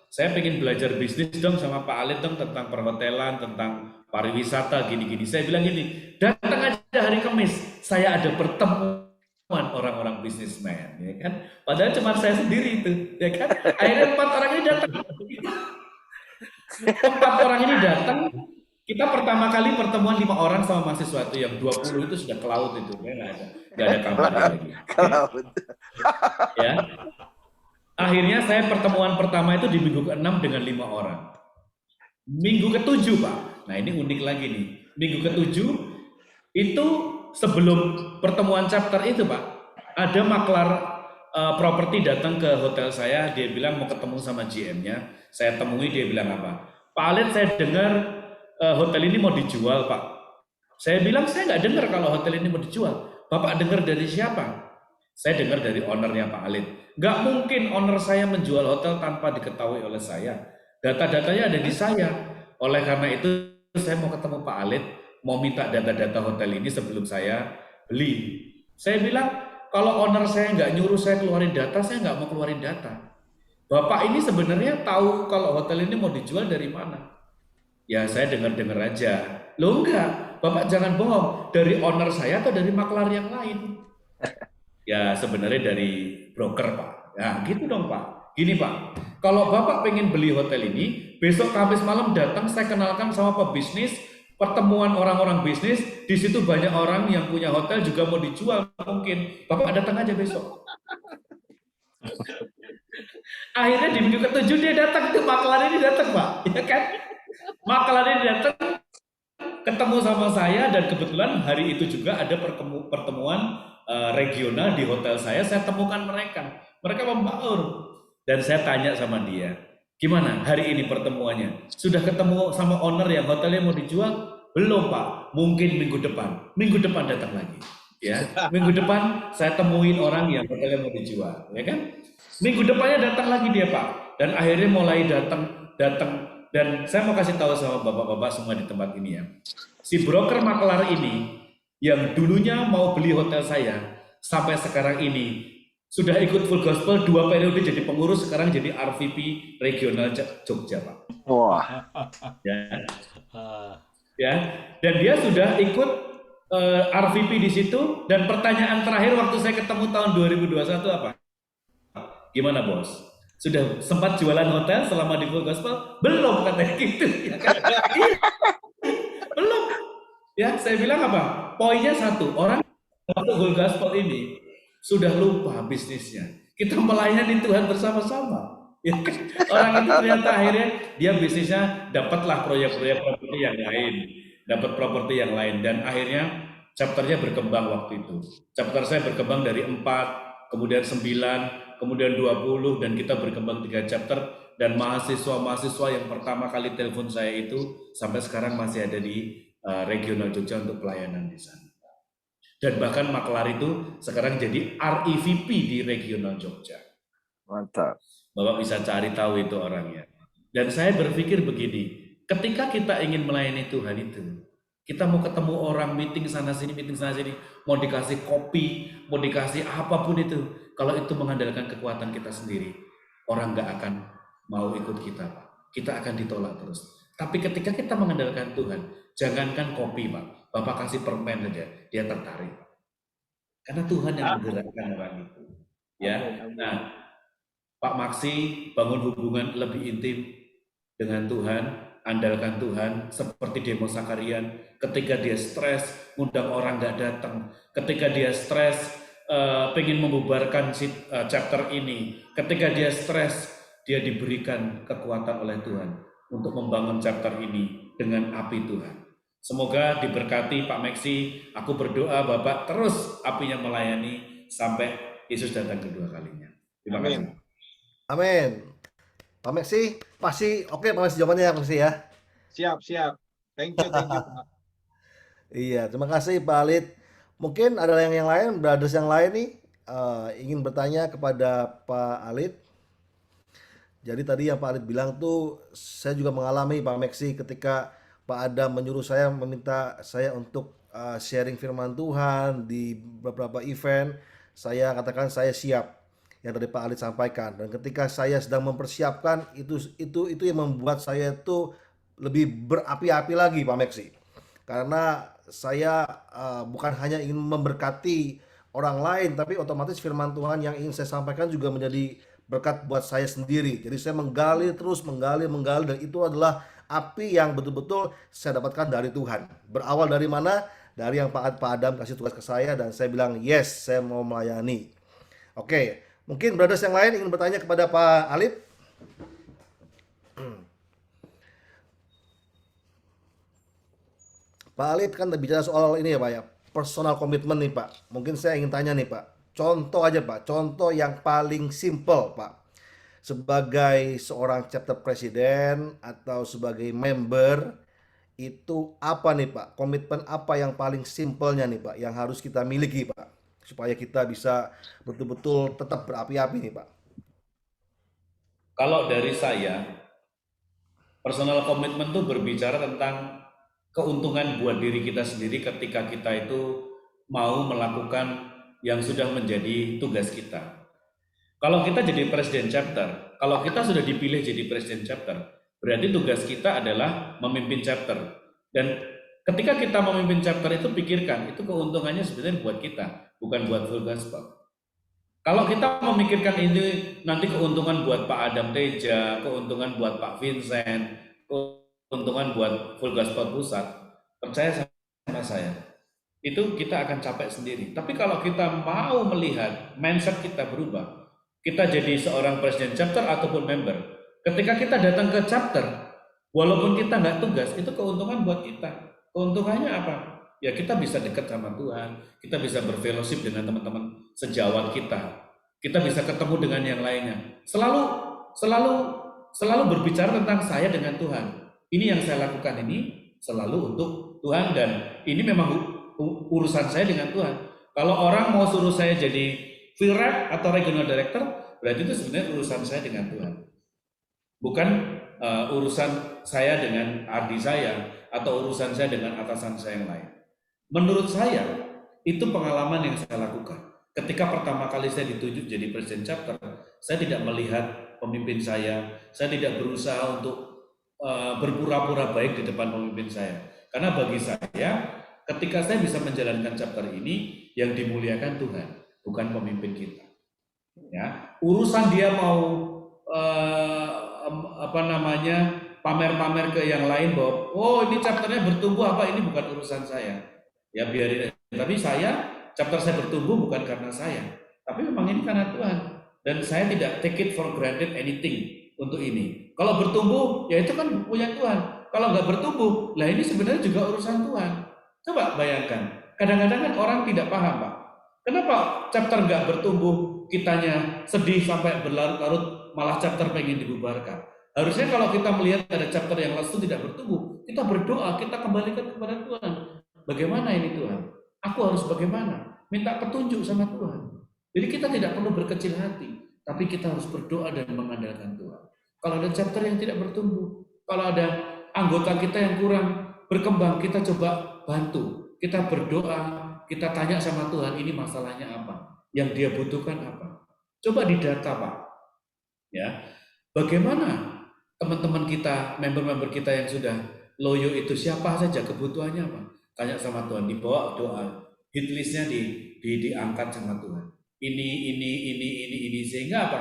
saya pengen belajar bisnis dong sama Pak Alit dong tentang perhotelan, tentang pariwisata, gini-gini. Saya bilang gini, datang aja hari Kamis, saya ada pertemuan orang-orang bisnismen, ya kan? Padahal cuma saya sendiri itu, ya kan? Akhirnya 4 orang ini datang. 4 orang ini datang. Kita pertama kali pertemuan 5 orang sama mahasiswa itu, yang 20 itu sudah ke laut itu, ya nggak ada kabarnya lagi. Ya. Akhirnya saya pertemuan pertama itu di minggu ke-6 dengan 5 orang. Minggu ke-7, Pak. Nah ini unik lagi nih. Minggu ke-7 itu sebelum pertemuan chapter itu, Pak, ada maklar properti datang ke hotel saya, dia bilang mau ketemu sama GM-nya. Saya temui, dia bilang apa? Pak Alit, saya dengar hotel ini mau dijual, Pak. Saya bilang saya nggak dengar kalau hotel ini mau dijual. Bapak dengar dari siapa? Saya dengar dari ownernya Pak Alit. Nggak mungkin owner saya menjual hotel tanpa diketahui oleh saya. Data-datanya ada di saya. Oleh karena itu, saya mau ketemu Pak Alit, mau minta data-data hotel ini sebelum saya beli. Saya bilang, kalau owner saya nggak nyuruh saya keluarin data, saya nggak mau keluarin data. Bapak ini sebenarnya tahu kalau hotel ini mau dijual dari mana? Ya, saya dengar-dengar aja. Loh enggak, Bapak jangan bohong. Dari owner saya atau dari maklar yang lain? Ya sebenarnya dari broker, Pak. Nah gitu dong, Pak. Gini, Pak, kalau Bapak pengen beli hotel ini, besok Kamis malam datang, saya kenalkan sama pebisnis, pertemuan orang-orang bisnis, di situ banyak orang yang punya hotel juga mau dijual mungkin. Bapak datang aja besok. Akhirnya di minggu ke-7 dia datang, itu maklar ini datang, Pak. Ya kan? Maklar ini datang, ketemu sama saya, dan kebetulan hari itu juga ada pertemuan regional di hotel saya temukan mereka. Mereka membaur. Dan saya tanya sama dia, gimana hari ini pertemuannya? Sudah ketemu sama owner yang hotelnya mau dijual? Belum, Pak. Mungkin minggu depan. Minggu depan datang lagi. Ya, minggu depan saya temuin orang yang hotelnya mau dijual, ya kan? Minggu depannya datang lagi dia, Pak. Dan akhirnya mulai datang. Dan saya mau kasih tahu sama bapak-bapak semua di tempat ini ya. Si broker maklar ini yang dulunya mau beli hotel saya, sampai sekarang ini sudah ikut full gospel 2 periode jadi pengurus, sekarang jadi RVP regional Jogja, Pak. Wah. Ya, dan dia sudah ikut RVP di situ. Dan pertanyaan terakhir waktu saya ketemu tahun 2021 apa? Gimana, Bos? Sudah sempat jualan hotel selama di full gospel? Belum, katanya gitu. Ya kan? Belum. Ya, saya bilang apa? Poinnya satu, orang masuk full gospel ini sudah lupa bisnisnya. Kita melayani Tuhan bersama-sama. Ya, orang itu ternyata akhirnya dia bisnisnya dapatlah proyek-proyek properti yang lain, dapat properti yang lain, dan akhirnya chapternya berkembang waktu itu. Chapter saya berkembang dari 4, kemudian 9, kemudian 20, dan kita berkembang 3 chapter, dan mahasiswa-mahasiswa yang pertama kali telepon saya itu sampai sekarang masih ada di regional Jogja untuk pelayanan di sana. Dan bahkan maklar itu sekarang jadi REVP di regional Jogja. Mantap. Bapak bisa cari tahu itu orangnya. Dan saya berpikir begini, ketika kita ingin melayani Tuhan itu, kita mau ketemu orang, meeting sana sini, mau dikasih kopi, mau dikasih apapun itu, kalau itu mengandalkan kekuatan kita sendiri, orang nggak akan mau ikut kita, Pak. Kita akan ditolak terus. Tapi ketika kita mengandalkan Tuhan, jangankan kopi, Pak, Bapak kasih permen saja, dia tertarik. Karena Tuhan yang menggerakkan orang itu. Ya, nah, Pak Maksi bangun hubungan lebih intim dengan Tuhan, andalkan Tuhan, seperti Demo Sakarian. Ketika dia stres, ngundang orang nggak datang. Ketika dia stres, pengen membubarkan chapter ini. Ketika dia stres, dia diberikan kekuatan oleh Tuhan untuk membangun chapter ini dengan api Tuhan. Semoga diberkati Pak Maksi. Aku berdoa Bapak terus apinya melayani sampai Yesus datang kedua kalinya. Terima kasih. Amin. Pak Meksi, pasti oke Pak Meksi jawabannya ya Pak Meksi ya. Siap, siap. Thank you, Pak. Iya, terima kasih Pak Alit. Mungkin ada yang lain, brothers yang lain nih ingin bertanya kepada Pak Alit. Jadi tadi yang Pak Alit bilang tuh saya juga mengalami Pak Meksi ketika Pak Adam menyuruh saya meminta saya untuk sharing firman Tuhan di beberapa event, saya katakan saya siap yang tadi Pak Alit sampaikan. Dan ketika saya sedang mempersiapkan itu yang membuat saya itu lebih berapi-api lagi Pak Meksi. Karena saya bukan hanya ingin memberkati orang lain, tapi otomatis firman Tuhan yang ingin saya sampaikan juga menjadi berkat buat saya sendiri. Jadi saya menggali terus, menggali, menggali, dan itu adalah api yang betul-betul saya dapatkan dari Tuhan. Berawal dari mana? Dari yang Pak Adam kasih tugas ke saya dan saya bilang yes, saya mau melayani. Oke, mungkin brothers yang lain ingin bertanya kepada Pak Alit. Pak Alit kan bicara soal ini ya Pak ya, personal commitment nih Pak. Mungkin saya ingin tanya nih Pak, contoh aja Pak, contoh yang paling simple Pak. Sebagai seorang chapter presiden atau sebagai member, itu apa nih Pak? Komitmen apa yang paling simpelnya nih Pak, yang harus kita miliki Pak, supaya kita bisa betul-betul tetap berapi-api nih Pak. Kalau dari saya, personal commitment itu berbicara tentang keuntungan buat diri kita sendiri ketika kita itu mau melakukan yang sudah menjadi tugas kita. Kalau kita jadi presiden chapter, kalau kita sudah dipilih jadi presiden chapter, berarti tugas kita adalah memimpin chapter. Dan ketika kita memimpin chapter itu pikirkan, itu keuntungannya sebenarnya buat kita, bukan buat full gospel. Kalau kita memikirkan ini nanti keuntungan buat Pak Adam Teja, keuntungan buat Pak Vincent, keuntungan buat full gospel pusat, percaya sama saya, itu kita akan capek sendiri. Tapi kalau kita mau melihat mindset kita berubah, kita jadi seorang presiden chapter ataupun member, ketika kita datang ke chapter, walaupun kita nggak tugas, itu keuntungan buat kita. Keuntungannya apa? Ya kita bisa dekat sama Tuhan, kita bisa berfellowship dengan teman-teman sejawat kita bisa ketemu dengan yang lainnya. Selalu berbicara tentang saya dengan Tuhan. Ini yang saya lakukan ini selalu untuk Tuhan dan ini memang urusan saya dengan Tuhan. Kalau orang mau suruh saya jadi field rep atau regional director, berarti itu sebenarnya urusan saya dengan Tuhan. Bukan urusan saya dengan adik saya atau urusan saya dengan atasan saya yang lain. Menurut saya, itu pengalaman yang saya lakukan. Ketika pertama kali saya ditunjuk jadi presiden chapter, saya tidak melihat pemimpin saya tidak berusaha untuk berpura-pura baik di depan pemimpin saya. Karena bagi saya, ketika saya bisa menjalankan chapter ini, yang dimuliakan Tuhan, bukan pemimpin kita. Ya, urusan dia mau pamer-pamer ke yang lain bahwa oh ini chapternya bertumbuh apa, ini bukan urusan saya. Ya biarin. Tapi chapter saya bertumbuh bukan karena saya, tapi memang ini karena Tuhan. Dan saya tidak take it for granted anything untuk ini. Kalau bertumbuh, ya itu kan punya Tuhan. Kalau nggak bertumbuh, lah ini sebenarnya juga urusan Tuhan. Coba bayangkan, kadang-kadang kan orang tidak paham Pak. Kenapa chapter nggak bertumbuh, kitanya sedih sampai berlarut-larut, malah chapter pengen dibubarkan. Harusnya kalau kita melihat ada chapter yang lalu tidak bertumbuh, kita berdoa, kita kembalikan kepada Tuhan. Bagaimana ini Tuhan? Aku harus bagaimana? Minta petunjuk sama Tuhan. Jadi kita tidak perlu berkecil hati, tapi kita harus berdoa dan mengandalkan Tuhan. Kalau ada chapter yang tidak bertumbuh, kalau ada anggota kita yang kurang berkembang, kita coba bantu. Kita berdoa, kita tanya sama Tuhan, ini masalahnya apa? Yang dia butuhkan apa? Coba didata Pak. Ya, bagaimana teman-teman kita, member-member kita yang sudah loyo itu siapa saja kebutuhannya apa? Tanya sama Tuhan, dibawa doa, hit listnya diangkat sama Tuhan. Ini sehingga apa?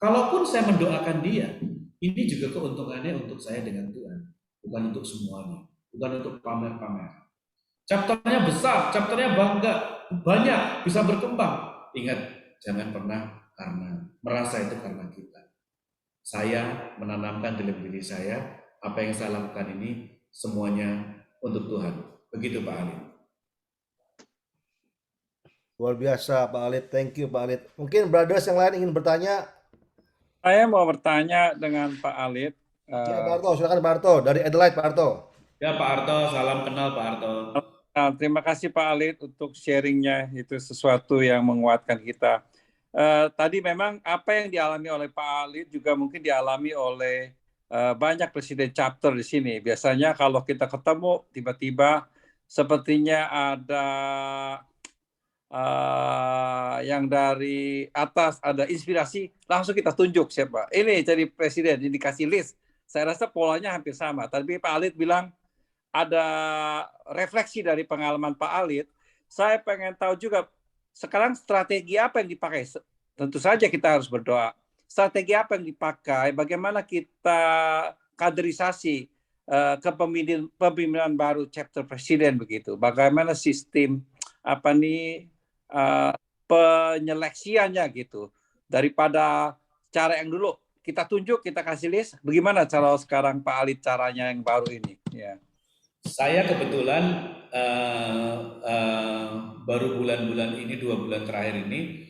Kalaupun saya mendoakan dia, ini juga keuntungannya untuk saya dengan Tuhan, bukan untuk semuanya, bukan untuk pamer-pamer. Chapternya besar, chapternya bangga, banyak, bisa berkembang. Ingat, jangan pernah karena merasa itu karena kita. Saya menanamkan dalam diri saya, apa yang saya lakukan ini semuanya untuk Tuhan. Begitu Pak Alit. Luar biasa Pak Alit, thank you Pak Alit. Mungkin brothers yang lain ingin bertanya. Saya mau bertanya dengan Pak Alit. Ya, Pak Arto, silakan Pak Arto dari Adelaide, Pak Arto. Ya Pak Arto, salam kenal Pak Arto. Terima kasih Pak Alit untuk sharingnya, itu sesuatu yang menguatkan kita. Tadi memang apa yang dialami oleh Pak Alit juga mungkin dialami oleh banyak presiden chapter di sini. Biasanya kalau kita ketemu tiba-tiba sepertinya ada yang dari atas ada inspirasi, langsung kita tunjuk siapa. Ini jadi presiden, ini dikasih list. Saya rasa polanya hampir sama. Tapi Pak Alit bilang ada refleksi dari pengalaman Pak Alit. Saya pengen tahu juga sekarang strategi apa yang dipakai. Tentu saja kita harus berdoa. Strategi apa yang dipakai? Bagaimana kita kaderisasi kepemimpinan baru chapter presiden begitu? Bagaimana sistem penyeleksiannya gitu? Daripada cara yang dulu kita tunjuk, kita kasih list. Bagaimana cara sekarang Pak Alit caranya yang baru ini? Ya. Saya kebetulan baru bulan-bulan ini, 2 bulan terakhir ini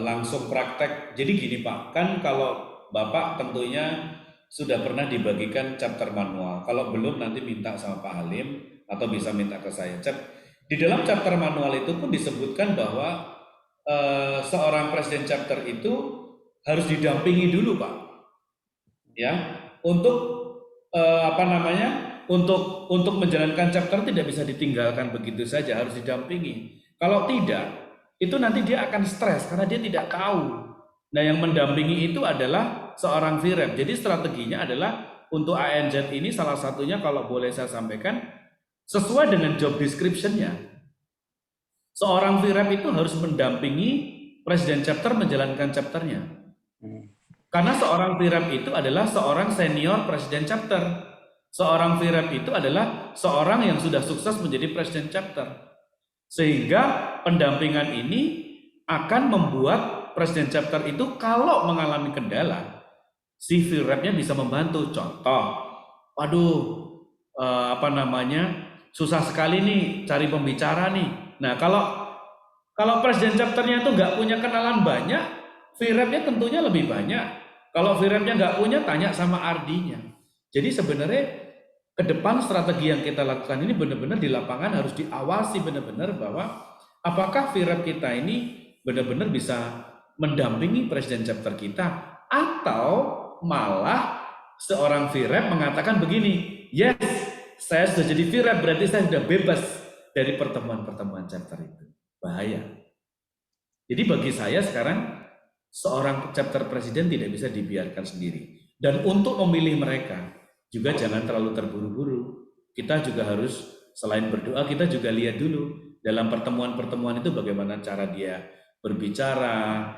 langsung praktek. Jadi gini Pak, kan kalau Bapak tentunya sudah pernah dibagikan chapter manual. Kalau belum nanti minta sama Pak Halim atau bisa minta ke saya. Di dalam chapter manual itu pun disebutkan bahwa seorang presiden chapter itu harus didampingi dulu Pak, ya, untuk untuk menjalankan chapter tidak bisa ditinggalkan begitu saja, harus didampingi. Kalau tidak, itu nanti dia akan stres karena dia tidak tahu. Nah, yang mendampingi itu adalah seorang VREP. Jadi strateginya adalah untuk ANZ ini salah satunya kalau boleh saya sampaikan sesuai dengan job description-nya. Seorang VREP itu harus mendampingi presiden chapter menjalankan chapternya. Karena seorang VREP itu adalah seorang senior presiden chapter. Seorang VREP itu adalah seorang yang sudah sukses menjadi presiden chapter. Sehingga pendampingan ini akan membuat presiden chapter itu kalau mengalami kendala, si VREP-nya bisa membantu. Contoh, waduh, susah sekali nih cari pembicara nih. Nah, kalau presiden chapter-nya itu nggak punya kenalan banyak, VREP-nya tentunya lebih banyak. Kalau VREP-nya nggak punya, tanya sama RD-nya. Jadi sebenarnya ke depan strategi yang kita lakukan ini benar-benar di lapangan harus diawasi benar-benar bahwa apakah VREP kita ini benar-benar bisa mendampingi presiden chapter kita, atau malah seorang VREP mengatakan begini, yes, saya sudah jadi VREP berarti saya sudah bebas dari pertemuan-pertemuan chapter itu. Bahaya. Jadi bagi saya sekarang seorang chapter presiden tidak bisa dibiarkan sendiri. Dan untuk memilih mereka juga jangan terlalu terburu-buru. Kita juga harus selain berdoa, kita juga lihat dulu dalam pertemuan-pertemuan itu bagaimana cara dia berbicara,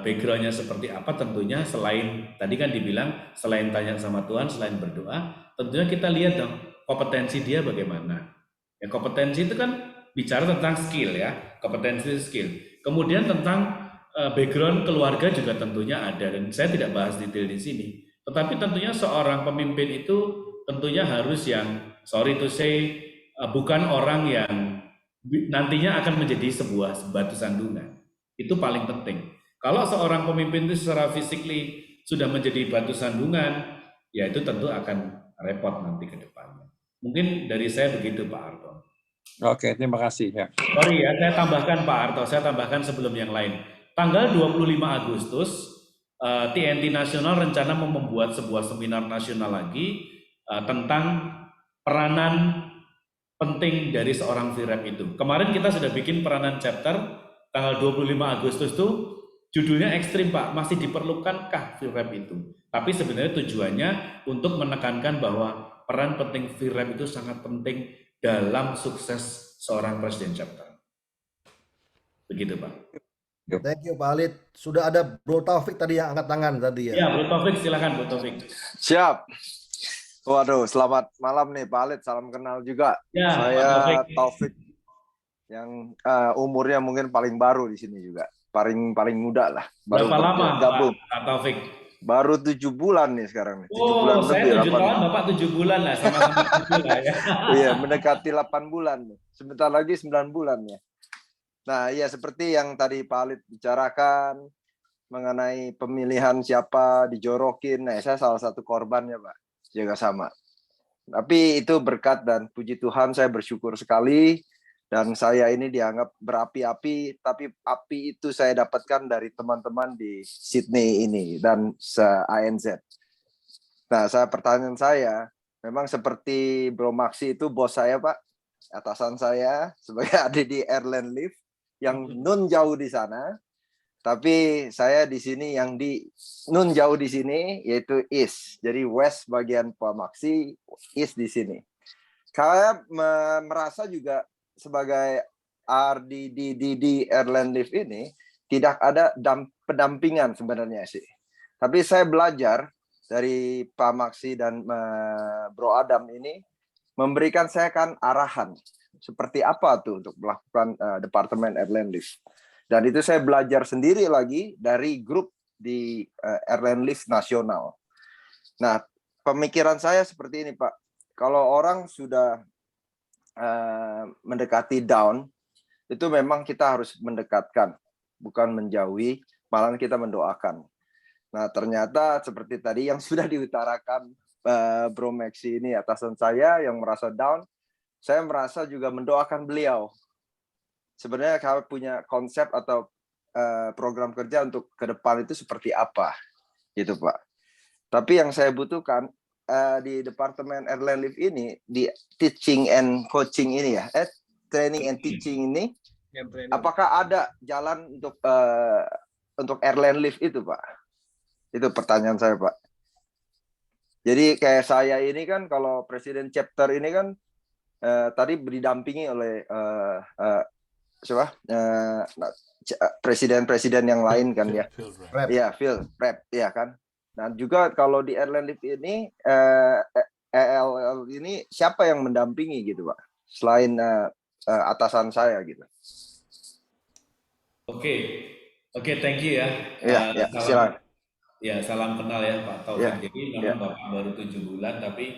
background-nya seperti apa. Tentunya selain tadi kan dibilang selain tanya sama Tuhan, selain berdoa, tentunya kita lihat dong kompetensi dia bagaimana. Ya, kompetensi itu kan bicara tentang skill ya, kompetensi skill. Kemudian tentang background keluarga juga tentunya ada, dan saya tidak bahas detail di sini. Tetapi tentunya seorang pemimpin itu tentunya harus yang, sorry to say, bukan orang yang nantinya akan menjadi sebuah batu sandungan. Itu paling penting. Kalau seorang pemimpin itu secara physically sudah menjadi batu sandungan, ya itu tentu akan repot nanti ke depannya. Mungkin dari saya begitu Pak Arto. Oke, terima kasih ya. Sorry ya, saya tambahkan Pak Arto, saya tambahkan sebelum yang lain. Tanggal 25 Agustus, TNT Nasional rencana membuat sebuah seminar nasional lagi tentang peranan penting dari seorang VREP itu. Kemarin kita sudah bikin peranan chapter, tanggal 25 Agustus itu judulnya ekstrim Pak, masih diperlukankah VREP itu? Tapi sebenarnya tujuannya untuk menekankan bahwa peran penting VREP itu sangat penting dalam sukses seorang presiden chapter. Begitu Pak. Thank you Pak Alit. Sudah ada Bro Taufik tadi yang angkat tangan tadi ya. Ya, Bro Taufik silakan Bro Taufik. Siap. Waduh, selamat malam nih Pak Alit. Salam kenal juga. Ya, saya Pak Taufik yang umurnya mungkin paling baru di sini juga. Paling muda lah. Berapa lama gabung. Pak Taufik? Baru 7 bulan nih sekarang nih. 7 Oh, bulan saya lebih, 7 tahun, Bapak 7 bulan lah, sama-sama 7 bulan ya. Iya, mendekati 8 bulan nih. Sebentar lagi 9 bulan ya. Nah, ya seperti yang tadi Pak Alit bicarakan, mengenai pemilihan siapa dijorokin. Nah, saya salah satu korbannya, Pak. Juga sama. Tapi itu berkat dan puji Tuhan, saya bersyukur sekali. Dan saya ini dianggap berapi-api, tapi api itu saya dapatkan dari teman-teman di Sydney ini dan se-ANZ. Nah, pertanyaan saya, memang seperti Bro Maxi itu bos saya, Pak. Atasan saya sebagai adik di Airline Lift yang nun jauh di sana. Tapi saya di sini yang di nun jauh di sini, yaitu East. Jadi West bagian Pak Maxi, East di sini. Saya merasa juga sebagai RDDD Airline Lift ini tidak ada pendampingan sebenarnya sih. Tapi saya belajar dari Pak Maxi dan Bro Adam ini memberikan saya kan arahan seperti apa tuh untuk melakukan Departemen Airline Lift. Dan itu saya belajar sendiri lagi dari grup di Airline Lift Nasional. Nah, pemikiran saya seperti ini, Pak. Kalau orang sudah mendekati down, itu memang kita harus mendekatkan, bukan menjauhi, malah kita mendoakan. Nah, ternyata seperti tadi yang sudah diutarakan Bro Maxi ini, atasan saya yang merasa down, saya merasa juga mendoakan beliau. Sebenarnya kami punya konsep atau program kerja untuk ke depan itu seperti apa, gitu Pak. Tapi yang saya butuhkan di Departemen Airline Lift ini, di teaching and coaching ini ya, training and teaching ini, apakah ada jalan untuk Airline Lift itu, Pak? Itu pertanyaan saya, Pak. Jadi kayak saya ini kan, kalau Presiden Chapter ini kan tadi didampingi oleh siapa? Presiden-presiden yang lain kan ya. Iya, Phil Rep, ya kan. Nah juga kalau di Airline Lift ini ELL ini siapa yang mendampingi gitu Pak, selain atasan saya gitu. Oke, thank you ya. Ya, silakan. Ya, salam kenal ya Pak Taufik. Jadi memang Bapak baru 7 bulan, tapi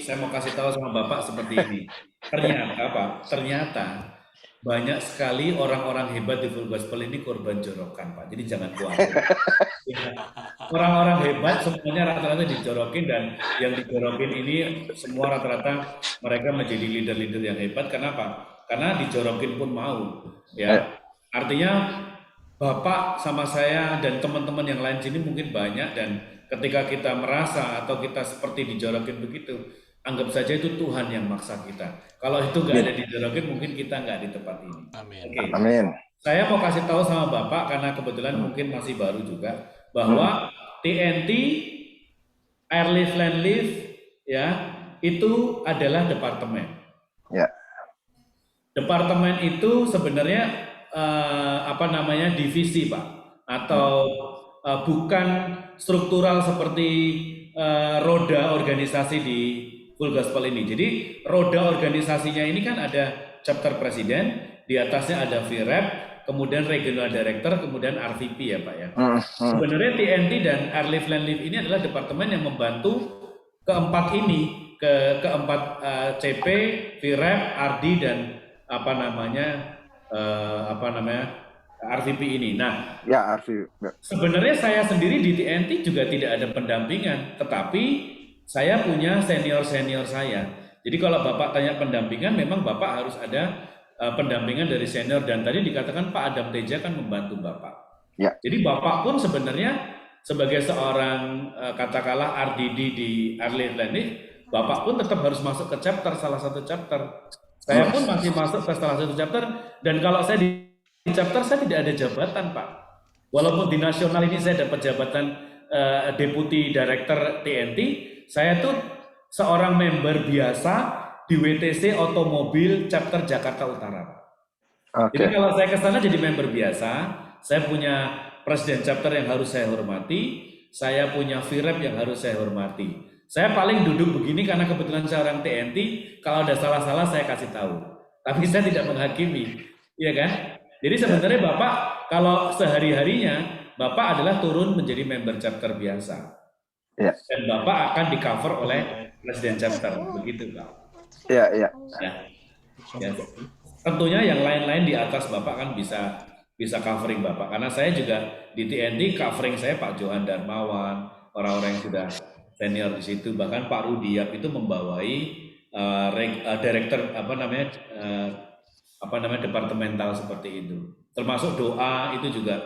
saya mau kasih tahu sama Bapak seperti ini. Ternyata banyak sekali orang-orang hebat di Full Gospel ini korban jorokan, Pak. Jadi jangan khawatir. Orang-orang hebat semuanya rata-rata dijorokin, dan yang dijorokin ini semua rata-rata mereka menjadi leader-leader yang hebat. Kenapa? Karena dijorokin pun mau. Ya, artinya Bapak sama saya dan teman-teman yang lain sini mungkin banyak, dan ketika kita merasa atau kita seperti dijorokin begitu, anggap saja itu Tuhan yang maksa kita. Kalau itu nggak ada dijorokin, mungkin kita nggak di tempat ini. Amin. Oke. Amin. Saya mau kasih tahu sama Bapak, karena kebetulan mungkin masih baru juga, bahwa TNT, Airlift Land Lift, ya, itu adalah departemen. Ya. Departemen itu sebenarnya divisi, Pak, atau bukan struktural seperti roda organisasi di Full Gospel ini. Jadi roda organisasinya ini kan ada chapter presiden, di atasnya ada VREP, kemudian regional director, kemudian RVP ya Pak ya. Sebenarnya TNT dan Airlift Land Lift ini adalah departemen yang membantu keempat ini, keempat CP, VREP, RD dan RVP ini. Nah, ya RVP. Sebenarnya saya sendiri di TNT juga tidak ada pendampingan, tetapi saya punya senior-senior saya. Jadi kalau Bapak tanya pendampingan, memang Bapak harus ada pendampingan dari senior, dan tadi dikatakan Pak Adam Teja kan membantu Bapak. Ya. Jadi Bapak pun sebenarnya sebagai seorang katakanlah RDD di Airlift Land Lift, Bapak pun tetap harus masuk ke chapter, salah satu chapter. Saya pun masih masuk ke salah satu chapter, dan kalau saya di chapter saya tidak ada jabatan, Pak. Walaupun di nasional ini saya dapat jabatan Deputy Director TNT, saya tuh seorang member biasa di WTC Otomobil Chapter Jakarta Utara. Jadi kalau saya ke sana jadi member biasa, saya punya Presiden Chapter yang harus saya hormati, saya punya VREP yang harus saya hormati. Saya paling duduk begini karena kebetulan saya orang TNT, kalau ada salah-salah saya kasih tahu. Tapi saya tidak menghakimi, iya kan? Jadi sebenarnya Bapak kalau sehari-harinya Bapak adalah turun menjadi member chapter biasa, dan Bapak akan di cover oleh Presiden Chapter, begitu Pak. Ya. Tentunya yang lain-lain di atas Bapak kan bisa bisa covering Bapak. Karena saya juga di TNI covering saya Pak Johan Darmawan, orang-orang yang sudah senior di situ. Bahkan Pak Rudiap itu membawai direktur departemental seperti itu. Termasuk doa itu juga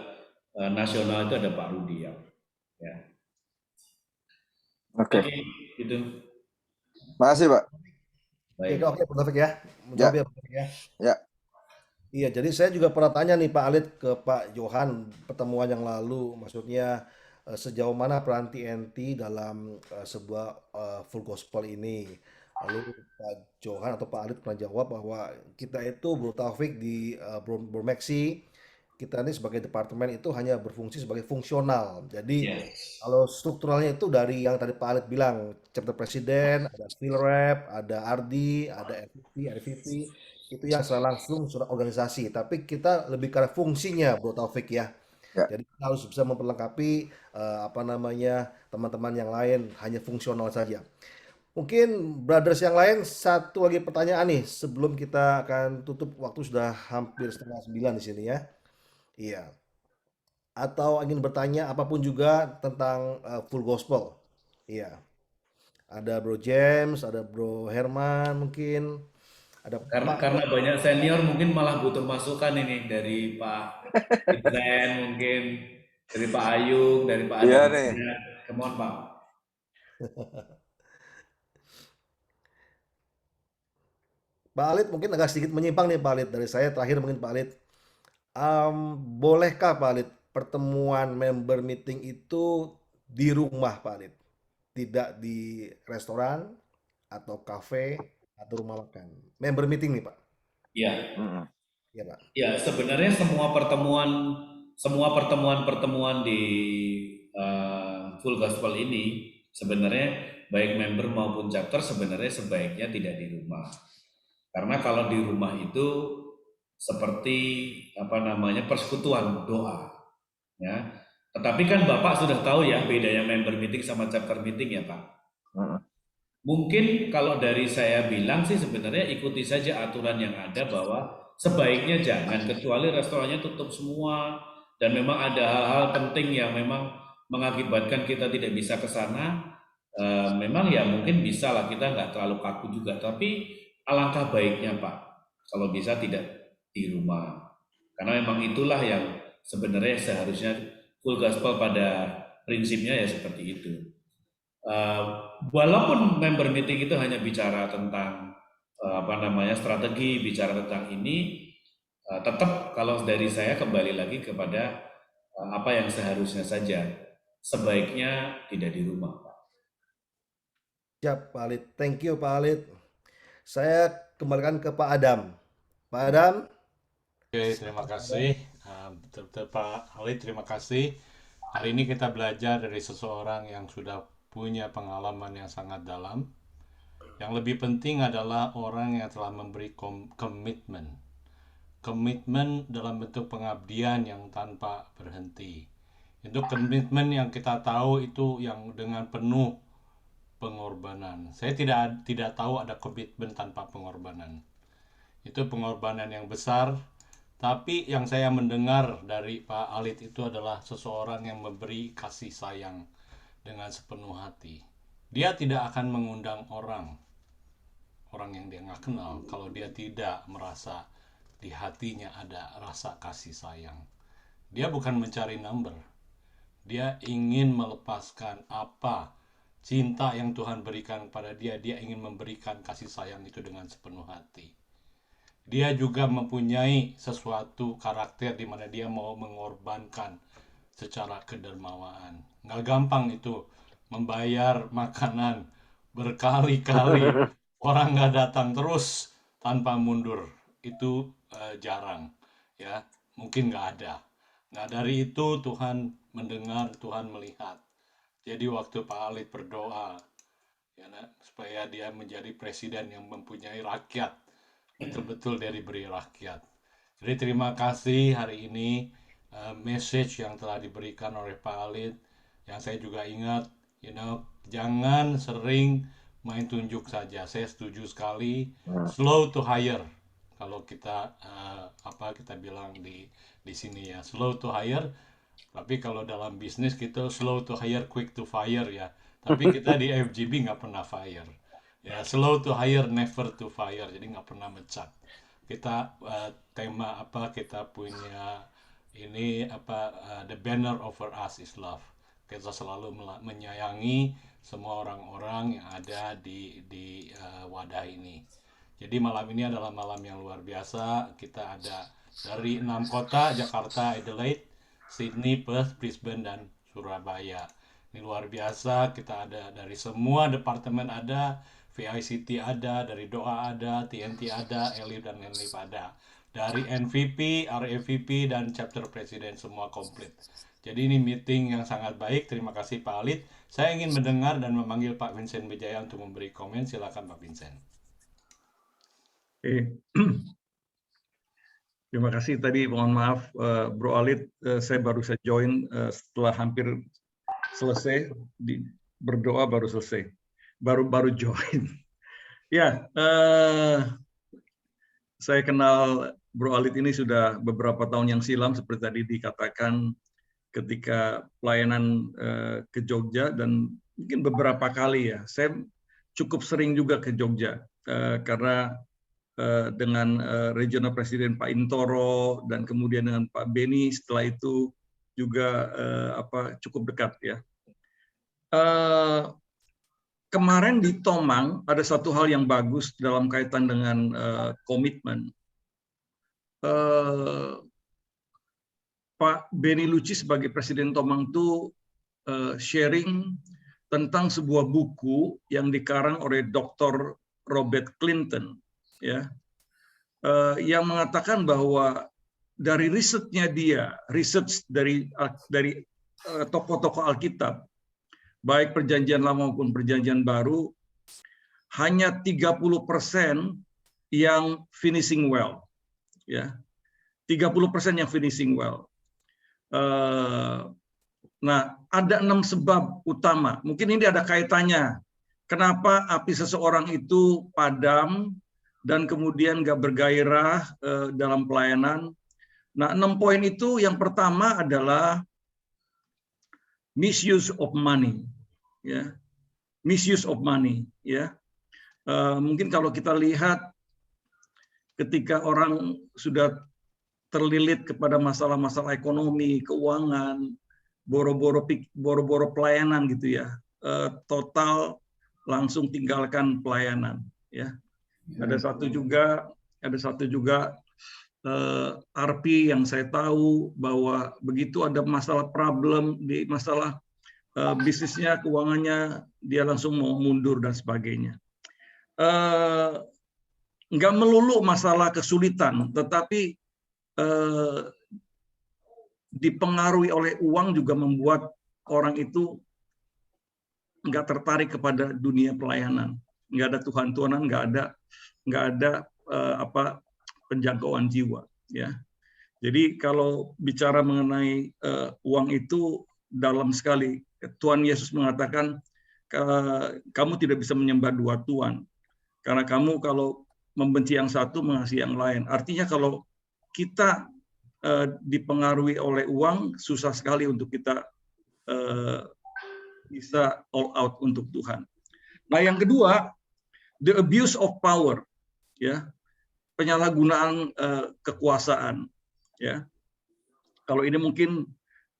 nasional itu ada Pak Rudiap. Ya. Oke. Oke, itu. Makasih, Pak. Baik. Oke, Pak Taufik ya. Menjawab ya, Pak Taufik ya. Ya. Iya, jadi saya juga pernah tanya nih Pak Alit ke Pak Johan pertemuan yang lalu, maksudnya sejauh mana peran TNT dalam sebuah full gospel ini. Lalu Pak Johan atau Pak Alit pernah jawab bahwa kita itu Bro Taufik di Burmeksi, kita ini sebagai departemen itu hanya berfungsi sebagai fungsional. Jadi Ya. kalau strukturalnya itu dari yang tadi Pak Alit bilang, chapter presiden, ada field rep, ada RD, ada RVP, itu yang secara langsung surat organisasi. Tapi kita lebih ke arah fungsinya, Bro Taufik ya. Ya. Jadi kita harus bisa memperlengkapi teman-teman yang lain hanya fungsional saja. Mungkin brothers yang lain satu lagi pertanyaan nih sebelum kita akan tutup, waktu sudah hampir setengah 9 di sini ya. Iya. Atau ingin bertanya apapun juga tentang full gospel. Iya. Ada Bro James, ada Bro Herman mungkin, ada Karena banyak senior mungkin malah butuh masukan ini dari Pak Ibsen mungkin, dari Pak Ayung, dari Pak Iya Adam. nih. Come on, Pak. Pak Alit mungkin agak sedikit menyimpang nih Pak Alit dari saya terakhir mungkin Pak Alit. Bolehkah Pak Alit pertemuan member meeting itu di rumah Pak Alit? Tidak di restoran atau kafe atau rumah makan. Member meeting nih Pak. Ya, Iya Pak. ya sebenarnya semua pertemuan di full gospel ini sebenarnya baik member maupun chapter sebenarnya sebaiknya tidak di rumah. Karena kalau di rumah itu seperti persekutuan doa, ya. Tetapi kan Bapak sudah tahu ya bedanya member meeting sama chapter meeting ya Pak. Mungkin kalau dari saya bilang sih sebenarnya ikuti saja aturan yang ada bahwa sebaiknya jangan, kecuali restorannya tutup semua dan memang ada hal-hal penting yang memang mengakibatkan kita tidak bisa ke sana. Memang ya mungkin bisa lah, kita nggak terlalu kaku juga, tapi alangkah baiknya Pak kalau bisa tidak di rumah, karena memang itulah yang sebenarnya seharusnya full gospel pada prinsipnya ya seperti itu. Walaupun member meeting itu hanya bicara tentang strategi, bicara tentang ini, tetap kalau dari saya kembali lagi kepada apa yang seharusnya saja, sebaiknya tidak di rumah. Siap Pak Alit. Thank you Pak Alit. Saya kembalikan ke Pak Adam. Pak Adam. Oke, terima kasih. Betul-betul Pak Alit, terima kasih. Hari ini kita belajar dari seseorang yang sudah punya pengalaman yang sangat dalam. Yang lebih penting adalah orang yang telah memberi komitmen. Komitmen dalam bentuk pengabdian yang tanpa berhenti. Itu komitmen yang kita tahu itu yang dengan penuh pengorbanan. Saya tidak tahu ada komitmen tanpa pengorbanan. Itu pengorbanan yang besar. Tapi yang saya mendengar dari Pak Alit itu adalah seseorang yang memberi kasih sayang dengan sepenuh hati. Dia tidak akan mengundang orang yang dia nggak kenal kalau dia tidak merasa di hatinya ada rasa kasih sayang. Dia bukan mencari number. Dia ingin melepaskan apa cinta yang Tuhan berikan kepada dia. Dia ingin memberikan kasih sayang itu dengan sepenuh hati. Dia juga mempunyai sesuatu karakter di mana dia mau mengorbankan secara kedermawaan. Nggak gampang itu membayar makanan berkali-kali. Orang nggak datang terus tanpa mundur. Itu jarang. Ya, mungkin nggak ada. Nah, dari itu Tuhan mendengar, Tuhan melihat. Jadi waktu Pak Alit berdoa, ya, supaya dia menjadi presiden yang mempunyai rakyat, betul-betul dia diberi rakyat. Jadi terima kasih hari ini message yang telah diberikan oleh Pak Alit, yang saya juga ingat, jangan sering main tunjuk saja. Saya setuju sekali, slow to hire. Kalau kita kita bilang di sini ya, slow to hire, tapi kalau dalam bisnis kita slow to hire, quick to fire ya. Tapi kita di FGB nggak pernah fire. Ya, slow to hire, never to fire. Jadi nggak pernah mecat. Kita tema kita punya ini the banner over us is love. Kita selalu menyayangi semua orang-orang yang ada di wadah ini. Jadi malam ini adalah malam yang luar biasa. Kita ada dari 6 kota, Jakarta, Adelaide, Sydney, Perth, Brisbane, dan Surabaya. Ini luar biasa, kita ada dari semua departemen ada, VICT ada, dari Doa ada, TNT ada, Elif dan Enlif ada. Dari NVP, RAVP, dan Chapter President semua komplit. Jadi ini meeting yang sangat baik, terima kasih Pak Alit. Saya ingin mendengar dan memanggil Pak Vincent Wijaya untuk memberi komen, silakan Pak Vincent. Terima kasih tadi, mohon maaf Bro Alit, saya baru saja join setelah hampir selesai, berdoa baru selesai, baru join. Ya, saya kenal Bro Alit ini sudah beberapa tahun yang silam, seperti tadi dikatakan ketika pelayanan ke Jogja, dan mungkin beberapa kali ya, saya cukup sering juga ke Jogja karena dengan Regional Presiden Pak Intoro dan kemudian dengan Pak Beni setelah itu juga cukup dekat ya. Kemarin di Tomang ada satu hal yang bagus dalam kaitan dengan komitmen. Pak Beni Lucci sebagai Presiden Tomang itu sharing tentang sebuah buku yang dikarang oleh Dr. Robert Clinton, ya, yang mengatakan bahwa dari risetnya dia, research dari tokoh-tokoh Alkitab, baik Perjanjian Lama maupun Perjanjian Baru, hanya 30% yang finishing well, ya, 30% yang finishing well. Nah, ada 6 sebab utama. Mungkin ini ada kaitannya. Kenapa api seseorang itu padam dan kemudian nggak bergairah dalam pelayanan. Nah, 6 poin itu yang pertama adalah misuse of money, ya, misuse of money, ya. Mungkin kalau kita lihat ketika orang sudah terlilit kepada masalah-masalah ekonomi, keuangan, boro-boro pelayanan gitu ya, total langsung tinggalkan pelayanan, ya. Ada satu juga RP yang saya tahu bahwa begitu ada masalah problem di masalah bisnisnya, keuangannya, dia langsung mau mundur dan sebagainya. Nggak melulu masalah kesulitan, tetapi dipengaruhi oleh uang juga membuat orang itu nggak tertarik kepada dunia pelayanan. Nggak ada Tuhan-Tuhanan, nggak ada penjangkauan jiwa, ya. Jadi kalau bicara mengenai uang itu dalam sekali. Tuhan Yesus mengatakan kamu tidak bisa menyembah 2 tuan, karena kamu kalau membenci yang satu mengasihi yang lain. Artinya kalau kita dipengaruhi oleh uang, susah sekali untuk kita bisa all out untuk Tuhan. Nah, yang kedua, the abuse of power, ya, penyalahgunaan kekuasaan, ya. Kalau ini mungkin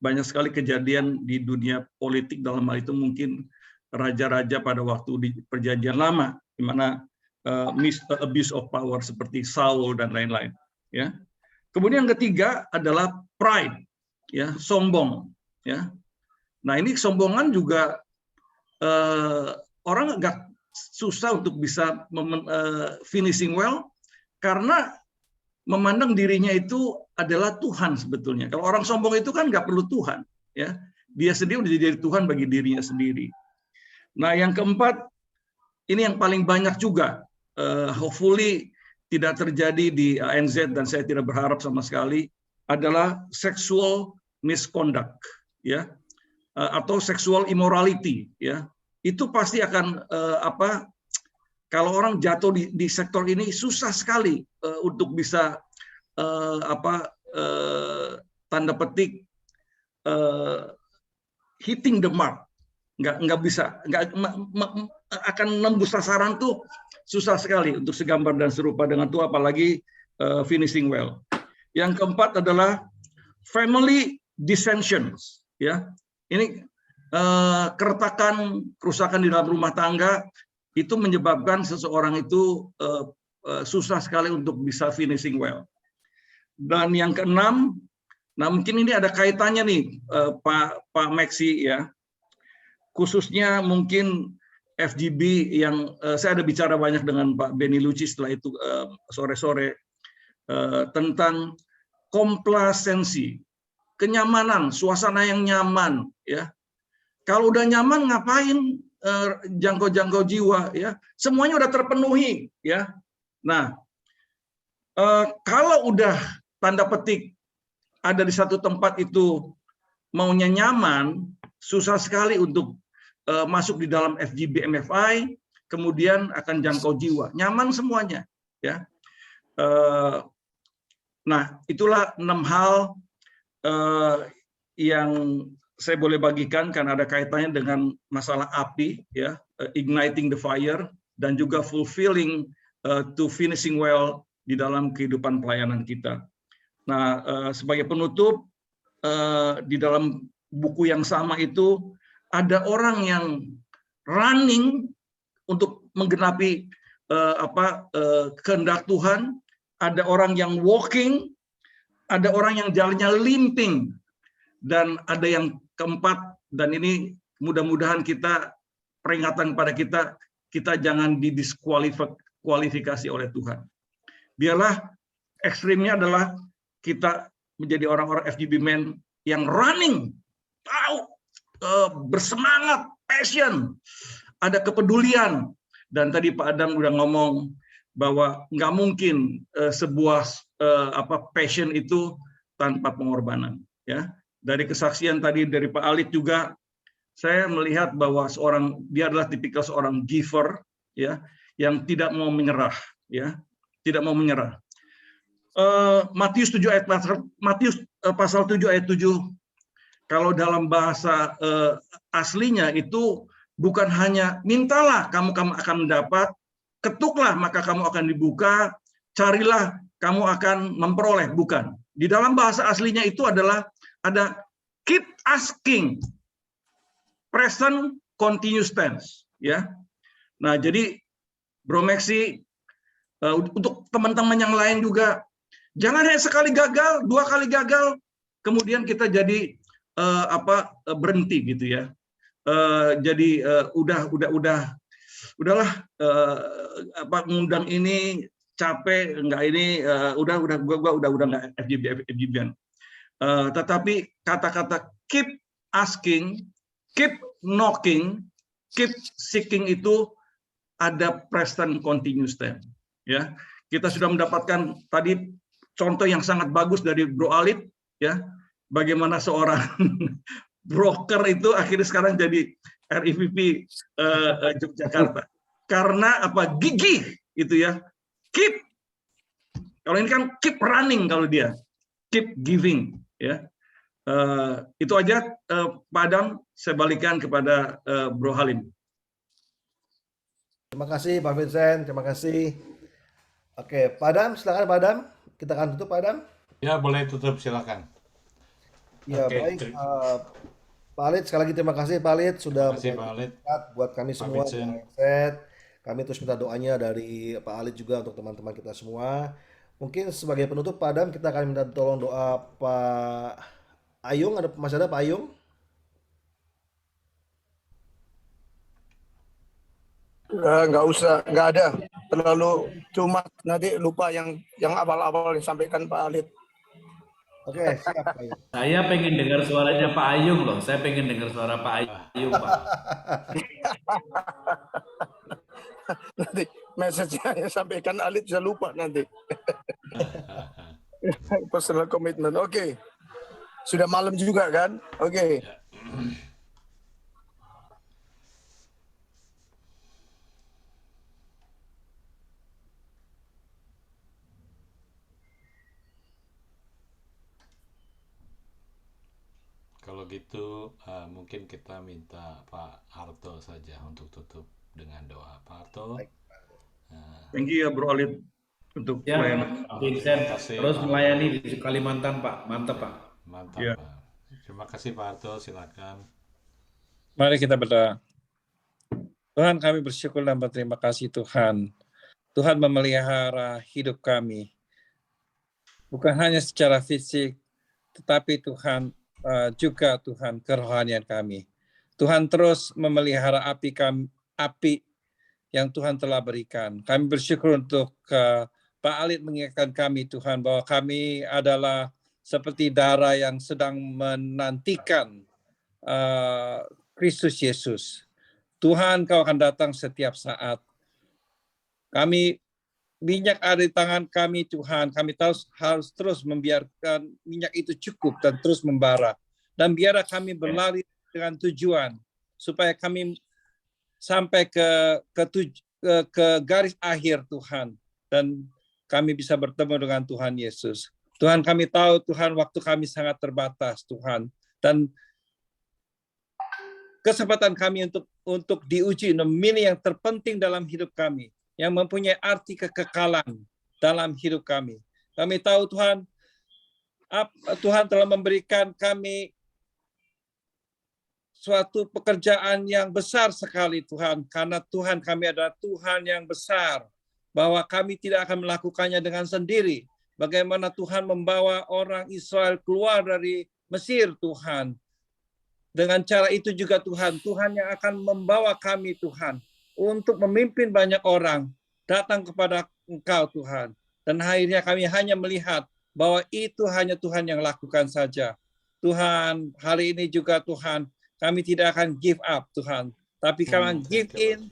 banyak sekali kejadian di dunia politik, dalam hal itu mungkin raja-raja pada waktu di Perjanjian Lama, di mana abuse of power seperti Saul dan lain-lain, ya. Kemudian yang ketiga adalah pride, ya, sombong, ya. Nah, ini kesombongan juga orang agak susah untuk bisa finishing well karena memandang dirinya itu adalah Tuhan sebetulnya. Kalau orang sombong itu kan nggak perlu Tuhan, ya. Dia sendiri udah jadi Tuhan bagi dirinya sendiri. Nah, yang keempat, ini yang paling banyak juga, hopefully tidak terjadi di ANZ dan saya tidak berharap sama sekali, adalah sexual misconduct, ya, atau sexual immorality, ya. Itu pasti akan kalau orang jatuh di sektor ini susah sekali untuk bisa tanda petik hitting the mark, nggak bisa, akan nembus sasaran tuh susah sekali untuk segambar dan serupa dengan Tuhan, apalagi finishing well. Yang keempat adalah family dissensions, ya. Ini keretakan, kerusakan di dalam rumah tangga itu menyebabkan seseorang itu susah sekali untuk bisa finishing well. Dan yang keenam, nah mungkin ini ada kaitannya nih Pak Maxi ya, khususnya mungkin FGB yang saya ada bicara banyak dengan Pak Benny Lucci setelah itu sore-sore tentang komplasensi, kenyamanan, suasana yang nyaman ya. Kalau udah nyaman ngapain jangkau-jangkau jiwa ya? Semuanya udah terpenuhi ya. Nah, kalau udah tanda petik ada di satu tempat itu maunya nyaman, susah sekali untuk masuk di dalam FGB MFI, kemudian akan jangkau jiwa. Nyaman semuanya ya. Nah, itulah 6 hal yang saya boleh bagikan karena ada kaitannya dengan masalah api ya, igniting the fire, dan juga fulfilling to finishing well di dalam kehidupan pelayanan kita. Nah, sebagai penutup, di dalam buku yang sama itu ada orang yang running untuk menggenapi kehendak Tuhan, ada orang yang walking, ada orang yang jalannya limping, dan ada yang keempat, dan ini mudah-mudahan kita peringatan kepada kita jangan didiskualifikasi oleh Tuhan. Biarlah ekstrimnya adalah kita menjadi orang-orang FGB men yang running, tahu, bersemangat, passion, ada kepedulian. Dan tadi Pak Adam udah ngomong bahwa nggak mungkin sebuah passion itu tanpa pengorbanan. Ya, dari kesaksian tadi dari Pak Alit juga, saya melihat bahwa dia adalah tipikal seorang giver, ya, yang tidak mau menyerah, ya, tidak mau menyerah. Matius pasal 7 ayat 7, kalau dalam bahasa aslinya itu bukan hanya mintalah kamu akan mendapat, ketuklah maka kamu akan dibuka, carilah kamu akan memperoleh, bukan. Di dalam bahasa aslinya itu adalah ada keep asking, present continuous tense, ya. Nah, jadi Bro Maxi, untuk teman-teman yang lain juga, jangan hanya sekali gagal, 2 kali gagal, kemudian kita jadi berhenti gitu ya. Jadi udahlah, ngundang ini capek, enggak ini, gua udah enggak FGB-an. Tetapi kata-kata keep asking, keep knocking, keep seeking itu ada present continuous tense. Ya, kita sudah mendapatkan tadi contoh yang sangat bagus dari Bro Alit, ya, bagaimana seorang broker itu akhirnya sekarang jadi REVP Yogyakarta. Karena gigih itu ya, keep. Kalau ini kan keep running, kalau dia keep giving. Ya, itu aja Pak Adam, saya balikan kepada Bro Halim. Terima kasih Pak Vincent, terima kasih. Oke, Pak Adam, silakan Pak Adam. Kita akan tutup Pak Adam. Ya, boleh tutup, silakan. Ya, Oke, baik. Pak Alit, sekali lagi terima kasih Pak Alit sudah kasih, Pak Alit. buat kami Pak semua di Vincent. Mindset. Kami terus minta doanya dari Pak Alit juga untuk teman-teman kita semua. Mungkin sebagai penutup Pak Adam, kita akan minta tolong doa Pak Ayung. Masih ada Pak Ayung? Nggak usah, nggak ada. Terlalu cuma nanti lupa yang awal-awal disampaikan Pak Alit. Oke, siap Pak Ayung. Saya pengen dengar suaranya Pak Ayung loh. Saya pengen dengar suara Pak Ayung, Pak. Nanti message-nya yang sampaikan Alit bisa lupa nanti. Personal commitment. Oke. Sudah malam juga kan? Oke. kalau gitu mungkin kita minta Pak Harto saja untuk tutup dengan doa. Pak Harto. Baik. Thank you ya Bro Alit untuk Ya, pelayanan. Pak Vincent Terima kasih, terus Pak. melayani di Kalimantan, Pak. Mantap, Pak. Mantap, Ya. Pak. Terima kasih Pak Harto, silakan. Mari kita berdoa. Tuhan, kami bersyukur dan berterima kasih Tuhan. Tuhan memelihara hidup kami. Bukan hanya secara fisik, tetapi Tuhan juga Tuhan kerohanian kami. Tuhan terus memelihara api yang Tuhan telah berikan. Kami bersyukur untuk Pak Alit mengingatkan kami Tuhan bahwa kami adalah seperti darah yang sedang menantikan Kristus Yesus. Tuhan, Kau akan datang setiap saat. Kami minyak ada di tangan kami Tuhan. Kami harus terus membiarkan minyak itu cukup dan terus membara. Dan biarlah kami berlari dengan tujuan supaya kami sampai ke garis akhir Tuhan. Dan kami bisa bertemu dengan Tuhan Yesus. Tuhan, kami tahu Tuhan waktu kami sangat terbatas Tuhan. Dan kesempatan kami untuk diuji, memilih yang terpenting dalam hidup kami, yang mempunyai arti kekekalan dalam hidup kami. Kami tahu Tuhan, Tuhan telah memberikan kami suatu pekerjaan yang besar sekali Tuhan, karena Tuhan kami adalah Tuhan yang besar, bahwa kami tidak akan melakukannya dengan sendiri. Bagaimana Tuhan membawa orang Israel keluar dari Mesir Tuhan. Dengan cara itu juga Tuhan yang akan membawa kami Tuhan untuk memimpin banyak orang datang kepada Engkau Tuhan. Dan akhirnya kami hanya melihat bahwa itu hanya Tuhan yang lakukan saja. Tuhan, hari ini juga Tuhan, kami tidak akan give up Tuhan. Tapi kami give in,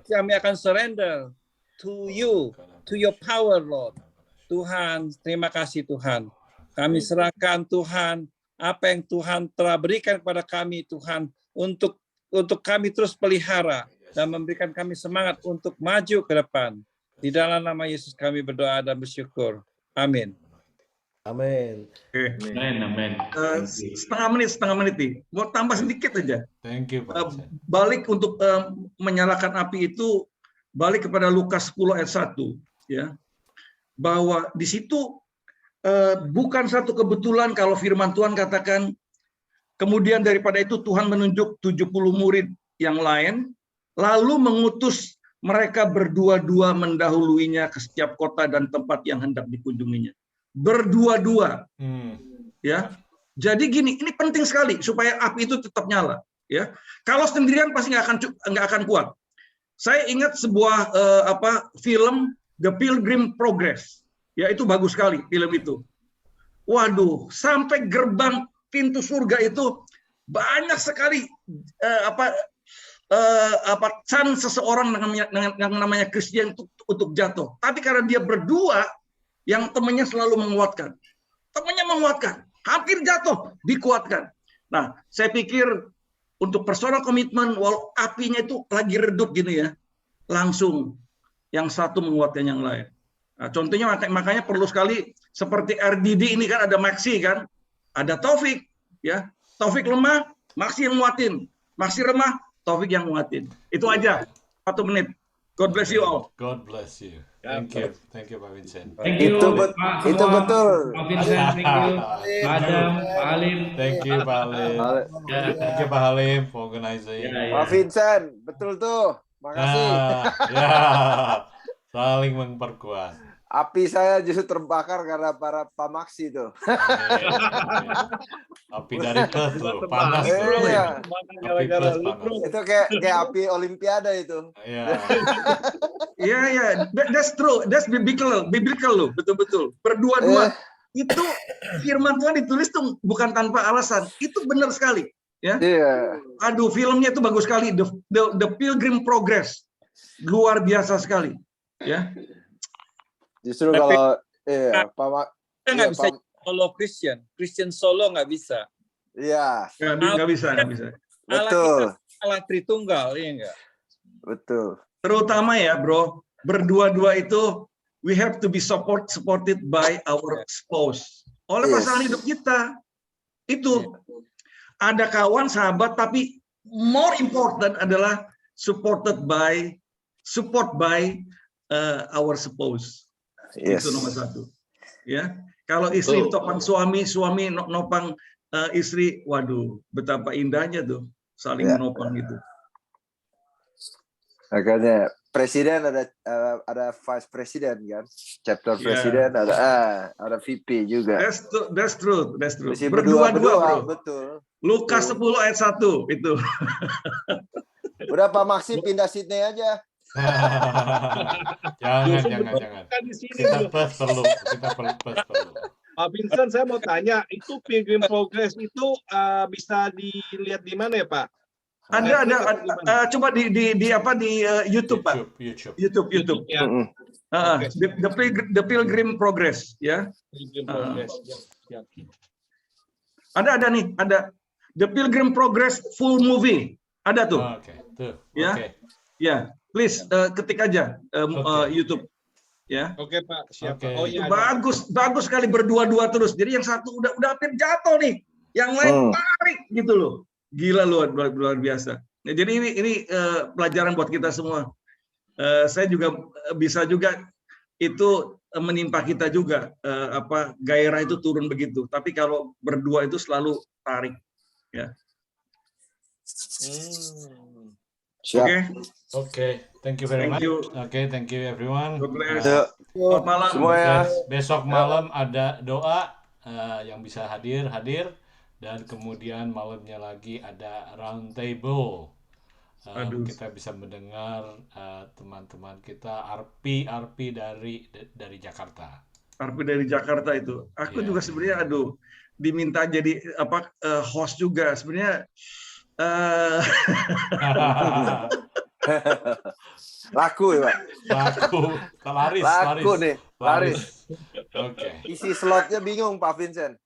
kami akan surrender to you, to your power Lord. Tuhan, terima kasih Tuhan. Kami serahkan Tuhan, apa yang Tuhan telah berikan kepada kami Tuhan untuk kami terus pelihara dan memberikan kami semangat untuk maju ke depan. Di dalam nama Yesus kami berdoa dan bersyukur. Amin. Amin. Oke. Amin. Setengah menit nih. Mau tambah sedikit aja. Thank you, Pak. Balik untuk menyalakan api itu, balik kepada Lukas 10 ayat 1 ya. Bahwa di situ bukan satu kebetulan kalau firman Tuhan katakan, kemudian daripada itu Tuhan menunjuk 70 murid yang lain, lalu mengutus mereka berdua-dua mendahuluinya ke setiap kota dan tempat yang hendak dikunjunginya. Berdua-dua. Ya. Jadi gini, ini penting sekali supaya api itu tetap nyala. Ya. Kalau sendirian pasti nggak akan kuat. Saya ingat sebuah film The Pilgrim Progress. Ya, itu bagus sekali film itu. Waduh, sampai gerbang pintu surga itu banyak sekali chance seseorang yang namanya Christian untuk jatuh. Tapi karena dia berdua, yang temannya selalu menguatkan. Temannya menguatkan, hampir jatuh, dikuatkan. Nah, saya pikir untuk personal komitmen, walau apinya itu lagi redup gini ya, langsung yang satu menguatkan yang lain. Nah, contohnya makanya perlu sekali seperti RDD ini kan ada Maxi kan, ada Taufik ya. Taufik lemah, Maxi yang nguatin. Maxi lemah, Taufik yang nguatin. Itu aja. 1 menit. God bless you all. God bless you. Thank you Pak Vincent. Thank you. Itu Pak betul. Pak Vincent, thank you. Pak Adam, Pak Alim. Thank you Pak Halim. Thank you Pak Halim for organizing. Pak Vincent, betul tuh. Makasih. Ya, saling memperkuat. Api saya justru terbakar karena para Pak Maksi itu. Api dari plus loh, panas Iya. loh. Api plus panas. Itu kayak api Olimpiade itu. Iya. Iya, that's true. That's biblical loh, betul-betul. Berdua-dua. Itu firman Tuhan ditulis tuh bukan tanpa alasan. Itu benar sekali, ya. Iya. Aduh, filmnya itu bagus sekali. The Pilgrim Progress. Luar biasa sekali, ya. Justru Tapi- kalau Kita nggak bisa solo Christian solo nggak bisa. Iya, Nggak bisa. betul. Allah Tritunggal, iya nggak? Betul. Terutama ya, bro, berdua-dua itu we have to be supported by our spouse. Oleh Yes. pasangan hidup kita. Itu ada kawan, sahabat, tapi more important adalah support by our spouse. Yes. Itu nomor satu. Ya, kalau istri Betul. topang suami, suami nopang istri, waduh, betapa indahnya tuh saling Ya. menopang itu. Makanya presiden ada vice president kan, chapter Ya. presiden ada VP juga. That's true. Mesti Berdua-dua, bro. betul. Lukas Betul. 10 ayat 1 itu. Udah Pak Maksi pindah Sydney aja. Jangan. Kan di sini Kita loh. plus perlu. Pak Vincent, saya mau tanya, itu Pilgrim Progress itu bisa dilihat di mana ya, Pak? Ada, Netflix atau gimana? coba di YouTube, Pak. YouTube. YouTube. Ya, Mm-mm. Ah, Oke. the Pilgrim Progress, ya. Pilgrim Progress. Ya. Ada nih, ada The Pilgrim Progress full movie. Ada tuh. Oke, tuh. Ya. Oke. Ya, please ketik aja Oke. YouTube. Ya. Oke, Pak. Siapa? Oke. Oh iya. ada. Bagus sekali berdua-dua terus. Jadi yang satu udah hampir jatuh nih, yang lain tarik gitu loh. Gila luar biasa. Nah, jadi ini pelajaran buat kita semua. Saya juga bisa juga itu menimpa kita juga gairah itu turun begitu. Tapi kalau berdua itu selalu tarik. Ya. Siap. Oke. Oke, thank you very Thank much. you. Oke, thank you everyone. God bless. Yuk, Selamat malam. semua ya. Besok malam ada doa yang bisa hadir dan kemudian malamnya lagi ada round table. Aduh. Kita bisa mendengar teman-teman kita RP dari Jakarta. Arpi dari Jakarta itu. Aku Iya. juga sebenarnya diminta jadi host juga. Sebenarnya Laku ya Pak. Laris. Laku nih. Laris. Oke. Isi slotnya bingung Pak Vincent.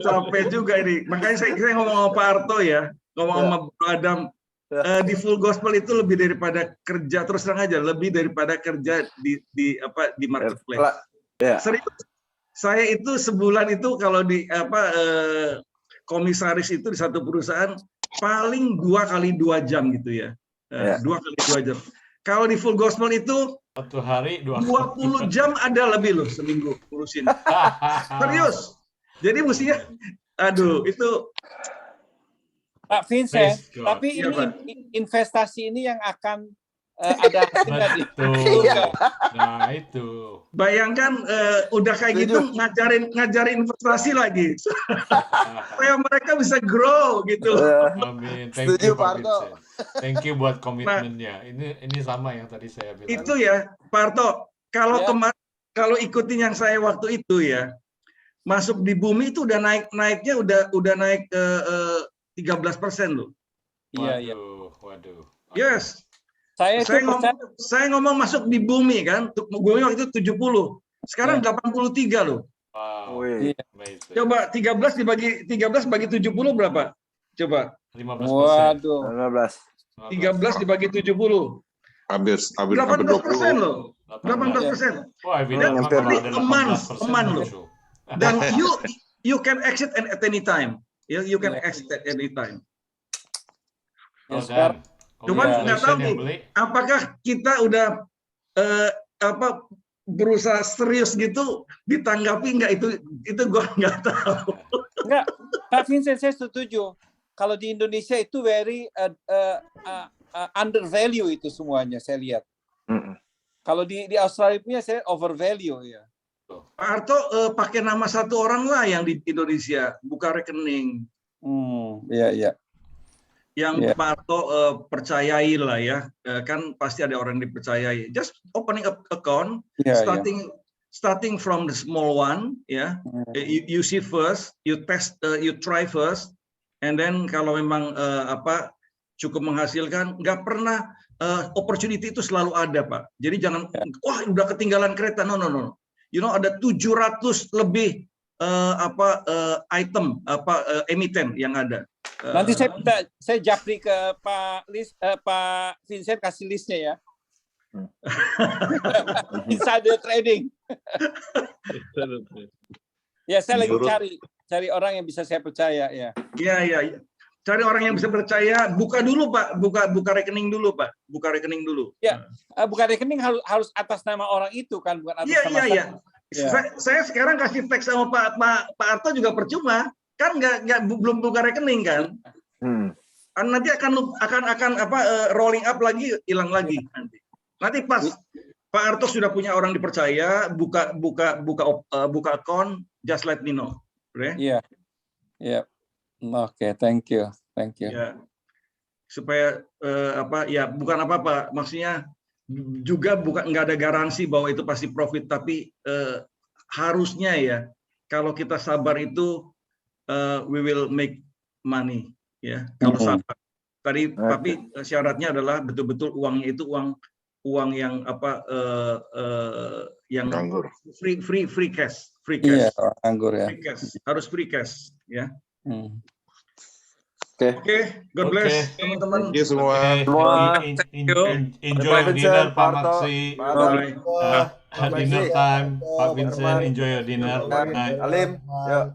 capek juga ini. Makanya saya ngomong sama Pak Arto ya, ngomong sama Bro Adam. Di full gospel itu lebih daripada kerja, terus terang aja, lebih daripada kerja di marketplace. Ya. Serius, saya itu sebulan itu kalau di komisaris itu di satu perusahaan paling 2 kali 2 jam gitu ya. 2 kali 2 jam. Kalau di full gospel itu Satu hari 20 jam ada lebih loh seminggu urusin. Serius. Jadi mestinya itu Pak Vincent, Praise God. tapi Iya, ini Pak. investasi ini yang akan ada hasilnya di Betul. surga. Nah, itu. bayangkan udah kayak gitu ngajarin investasi lagi supaya mereka bisa grow gitu. Amin. Thank Setuju, you Pak Pak Arto. Vincent. Thank you buat komitmennya. Ini sama yang tadi saya bilang. Itu ya, Pak Arto, kalau Ya. kalau ikutin yang saya waktu itu ya, masuk di bumi itu udah naiknya udah naik 13% loh. Iya. Waduh. Yes. Saya itu percaya. Saya ngomong masuk di bumi kan, bumi waktu itu 70. Sekarang 83 loh. Wow. Wih. Amazing. Coba 13 bagi 70 berapa? Coba 15%. Waduh. 15. 13 dibagi 70. hampir 18% 20. loh. 18%. Wah, beda Hampir kalau ada eman 18% loh. lucu. Dan you can exit at any time. You can exit at any time. Oh, Yes, dan Cuman nggak tahu congratulations yang nih, beli. apakah kita udah berusaha serius gitu ditanggapi nggak, itu gua nggak tahu. Enggak, Pak Vincent, saya setuju. Kalau di Indonesia itu very undervalue itu semuanya saya lihat. Kalau di Australia punya saya overvalue ya. Pak Arto pakai nama satu orang lah yang di Indonesia, buka rekening. Iya. Yang Yeah. Pak Arto percayai lah ya, kan pasti ada orang yang dipercayai. Just opening up account, Iya. starting from the small one, ya. You see first, you test, you try first, and then kalau memang cukup menghasilkan, nggak pernah opportunity itu selalu ada, Pak. Jadi jangan, wah udah ketinggalan kereta, no. You know, ada 700 lebih item emiten yang ada. Nanti saya japri ke Pak Vincent kasih listnya ya. Insider trading. Ya, saya lagi cari orang yang bisa saya percaya ya. Iya, iya, iya. Cari orang yang bisa percaya, buka dulu Pak, buka rekening dulu Pak, buka rekening dulu. Ya, bukan rekening harus atas nama orang itu kan, bukan atas Iya, nama iya, iya. Ya. Saya sekarang kasih teks sama Pak Arto juga percuma, kan belum buka rekening kan. Nanti akan rolling up lagi, hilang lagi nanti. Nanti pas Pak Arto sudah punya orang dipercaya, buka akun, just let me know. Boleh? Iya. Iya. Oke, thank you. Ya, supaya ya bukan apa-apa, maksudnya juga nggak ada garansi bahwa itu pasti profit, tapi harusnya ya kalau kita sabar itu we will make money ya kalau sabar. Tapi syaratnya adalah betul-betul uangnya itu uang yang yang free cash. Iya, anggur ya. Free cash. Harus free cash ya. Oke. God bless teman-teman. Thank you semua. Enjoy your dinner, Pak Maksi. Bye. Dinner time, Pak Vincent. Enjoy your dinner. Night. Alim, yuk.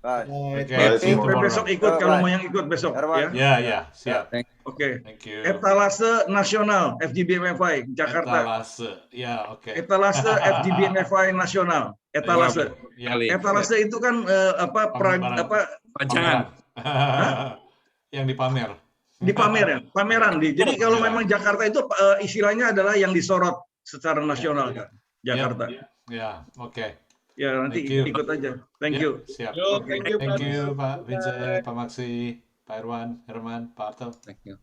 Bye. Okay, see you Sampai tomorrow. besok ikut kalau mau yang ikut besok Herman. ya. Ya, siap. Oke. Thank you. Etalase Nasional FGB MFI Jakarta. Etalase. Ya, oke. Etalase FGB MFI Nasional. Etalase. Ya, Etalase itu kan Pajangan. Yang dipamer. Dipamer ya, pameran. Jadi kalau memang Jakarta itu istilahnya adalah yang disorot secara nasional kan, Jakarta. Ya, oke. Ya nanti ikut aja. Thank you. Siap. Yo, thank you, Thank you, Pak Vincent, Pak Maksi, Pak Irwan, Herman, Pak Arto. Thank you.